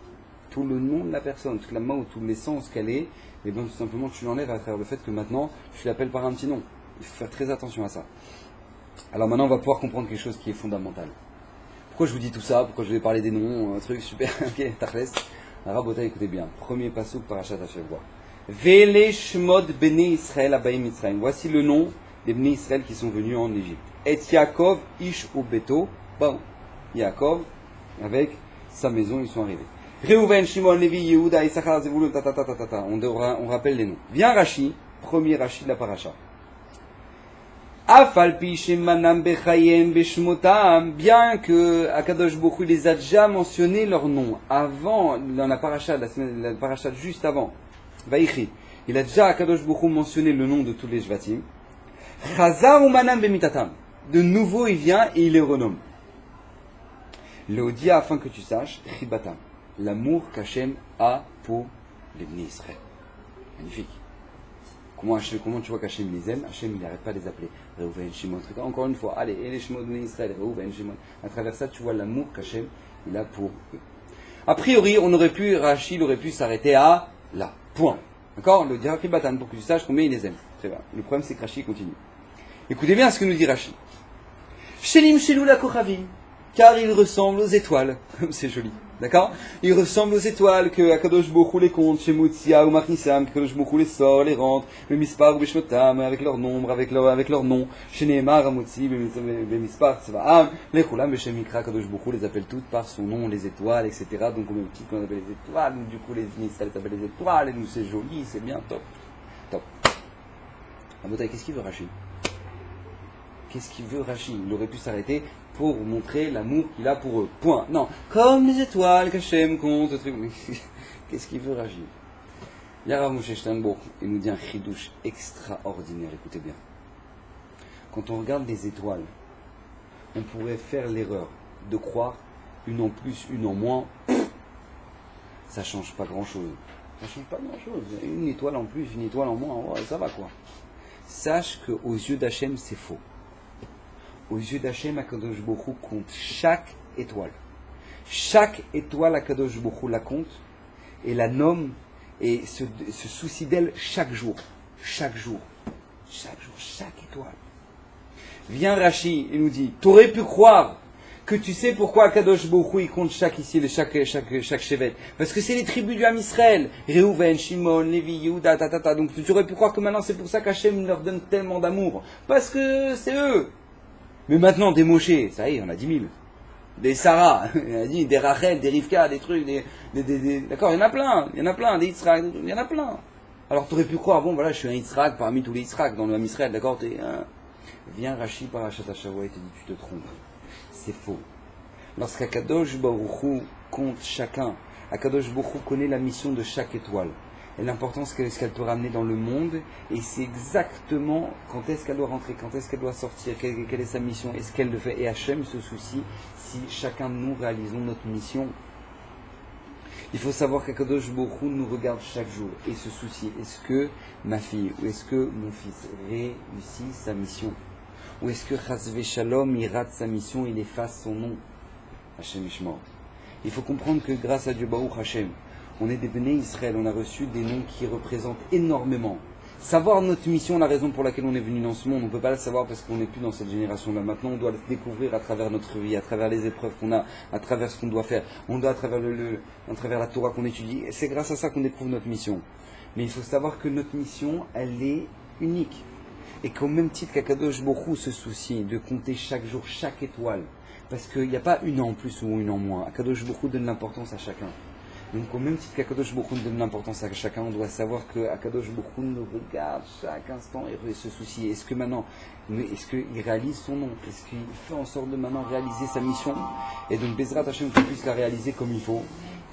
Tout le nom de la personne, toute la main ou tout l'essence qu'elle est, et bien tout simplement tu l'enlèves à travers le fait que maintenant tu l'appelles par un petit nom. Il faut faire très attention à ça. Alors maintenant on va pouvoir comprendre quelque chose qui est fondamental. Pourquoi je vous dis tout ça? Pourquoi je vais parler des noms? Un truc super, ok, Tachles. Rabota, écoutez bien. Premier passouk parashat Hashavua. Vele Shmod Bnei Israël Abayim Mitzrayim. Voici le nom des Bnei Israël qui sont venus en Égypte. Et Yaakov Ish Ubeto. Bon, Yaakov, avec sa maison, ils sont arrivés. Reuven, Shimon, Levi, Yehuda, Issachar, Zevulun, on rappelle les noms. Viens Rashi, premier Rashi de la parasha. Bien que Akadosh Baruch Hu les a déjà mentionné leur nom avant, dans la paracha juste avant, Vaïchi, il a déjà Akadosh Baruch Hu mentionné le nom de tous les Shvatim. Chazar umanam bemitatam. De nouveau il vient et il les renomme. Léodia afin que tu saches, Chibatam, l'amour qu'Hachem a pour les Bnei Israël. Magnifique. Comment tu vois qu'Hachem les aime? Hachem il n'arrête pas de les appeler. Reuven, Shimon, encore une fois, allez, et les Shimon de Israël, Reuven, Shimon. À travers ça, tu vois l'amour qu'Hachem il a pour eux. A priori, Rachid aurait pu s'arrêter à là. Point. D'accord? Le dire Batan pour que tu saches combien il les aime. Très bien. Le problème, c'est que Rachid continue. Écoutez bien ce que nous dit Rachid. Shelim Shelou la Kochavim. Car il ressemble aux étoiles. C'est joli. D'accord? Il ressemble aux étoiles que Akadosh Baruch Hu les compte, chez Moutsia ou Machnissam, Akadosh Baruch Hu les sort, les rentre, le Mispar ou Beshmotam, avec leur nombre, avec leur nom, chez Nehemar, Amotsi, Bemispar, Tzvaam, les Chulam, Beshem Mikra, Akadosh Baruch Hu les appelle toutes par son nom, les étoiles, etc. Donc au même titre qu'on appelle les étoiles, du coup les Israël s'appellent les étoiles, et nous c'est joli, c'est bien, top. Top. Abotai, qu'est-ce qu'il veut Rachid? Qu'est-ce qu'il veut Rachid? Il aurait pu s'arrêter pour montrer l'amour qu'il a pour eux. Point. Non. Comme les étoiles qu'Hachem compte, ce truc. Qu'est-ce qu'il veut Rachid? Yarav Moshe Steinbourg, il nous dit un chidouche extraordinaire. Écoutez bien. Quand on regarde les étoiles, on pourrait faire l'erreur de croire une en plus, une en moins. Ça change pas grand-chose. Ça change pas grand-chose. Une étoile en plus, une étoile en moins, ouais, ça va quoi. Sache qu'aux yeux d'Hachem, c'est faux. Aux yeux d'Hachem, Akadosh Baruch Hu compte chaque étoile. Chaque étoile, Akadosh Baruch Hu la compte et la nomme et se soucie d'elle chaque jour. Chaque jour. Chaque jour, chaque étoile. Vient Rashi et nous dit, t'aurais pu croire que tu sais pourquoi Akadosh Baruch Hu il compte chaque chevet. Parce que c'est les tribus du Ham Israël. Reuven, Shimon, Lévi, Yehuda, Donc tu aurais pu croire que maintenant c'est pour ça qu'Hachem leur donne tellement d'amour. Parce que c'est eux. Mais maintenant, des Moshe, ça y est, on a 10 000. Des Sarah, des Rachel, des Rivka, des trucs, d'accord, il y en a plein, des Yitzhak, il y en a plein. Alors tu aurais pu croire, bon voilà, je suis un Yitzhak parmi tous les Yitzhak dans le Ham Israël, d'accord, viens Rashi Parashat Hashavua et te dit, tu te trompes. C'est faux. Lorsqu'Akadosh Baruch Hu compte chacun, Akadosh Baruch Hu connaît la mission de chaque étoile. Et l'importance qu'elle peut ramener dans le monde, et c'est exactement quand est-ce qu'elle doit rentrer, quand est-ce qu'elle doit sortir, quelle est sa mission, est-ce qu'elle le fait, et Hachem se soucie si chacun de nous réalisons notre mission. Il faut savoir qu'Akadosh Baruch Hu nous regarde chaque jour et se soucie, est-ce que ma fille, ou est-ce que mon fils réussit sa mission, ou est-ce que Chasvé Shalom il rate sa mission, il efface son nom, Hachem Ishmor. Il faut comprendre que grâce à Dieu Baruch Hachem, On est des Béné Israël, on a reçu des noms qui représentent énormément. Savoir notre mission, la raison pour laquelle on est venu dans ce monde, on ne peut pas le savoir parce qu'on n'est plus dans cette génération-là. Maintenant, on doit le découvrir à travers notre vie, à travers les épreuves qu'on a, à travers ce qu'on doit faire. On doit à travers, à travers la Torah qu'on étudie. Et c'est grâce à ça qu'on découvre notre mission. Mais il faut savoir que notre mission, elle est unique. Et qu'au même titre qu'Akadosh Baruch Hu se soucie de compter chaque jour, chaque étoile, parce qu'il n'y a pas une en plus ou une en moins. Akadosh Baruch Hu donne l'importance à chacun. Donc au même titre qu'Akadosh Baruch Hu donne l'importance à chacun, on doit savoir que Akadosh Baruch Hu nous regarde chaque instant et se soucie. Est-ce que maintenant, est-ce qu'il réalise son nom? Est-ce qu'il fait en sorte de maintenant réaliser sa mission? Et donc Bezrat Hashem qu'on puisse la réaliser comme il faut.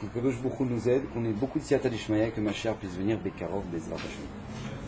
Que Akadosh Baruch Hu nous aide, qu'on ait beaucoup de siyata d'Ishmaïa, que ma chère puisse venir Bekarov Bezrat Hashem.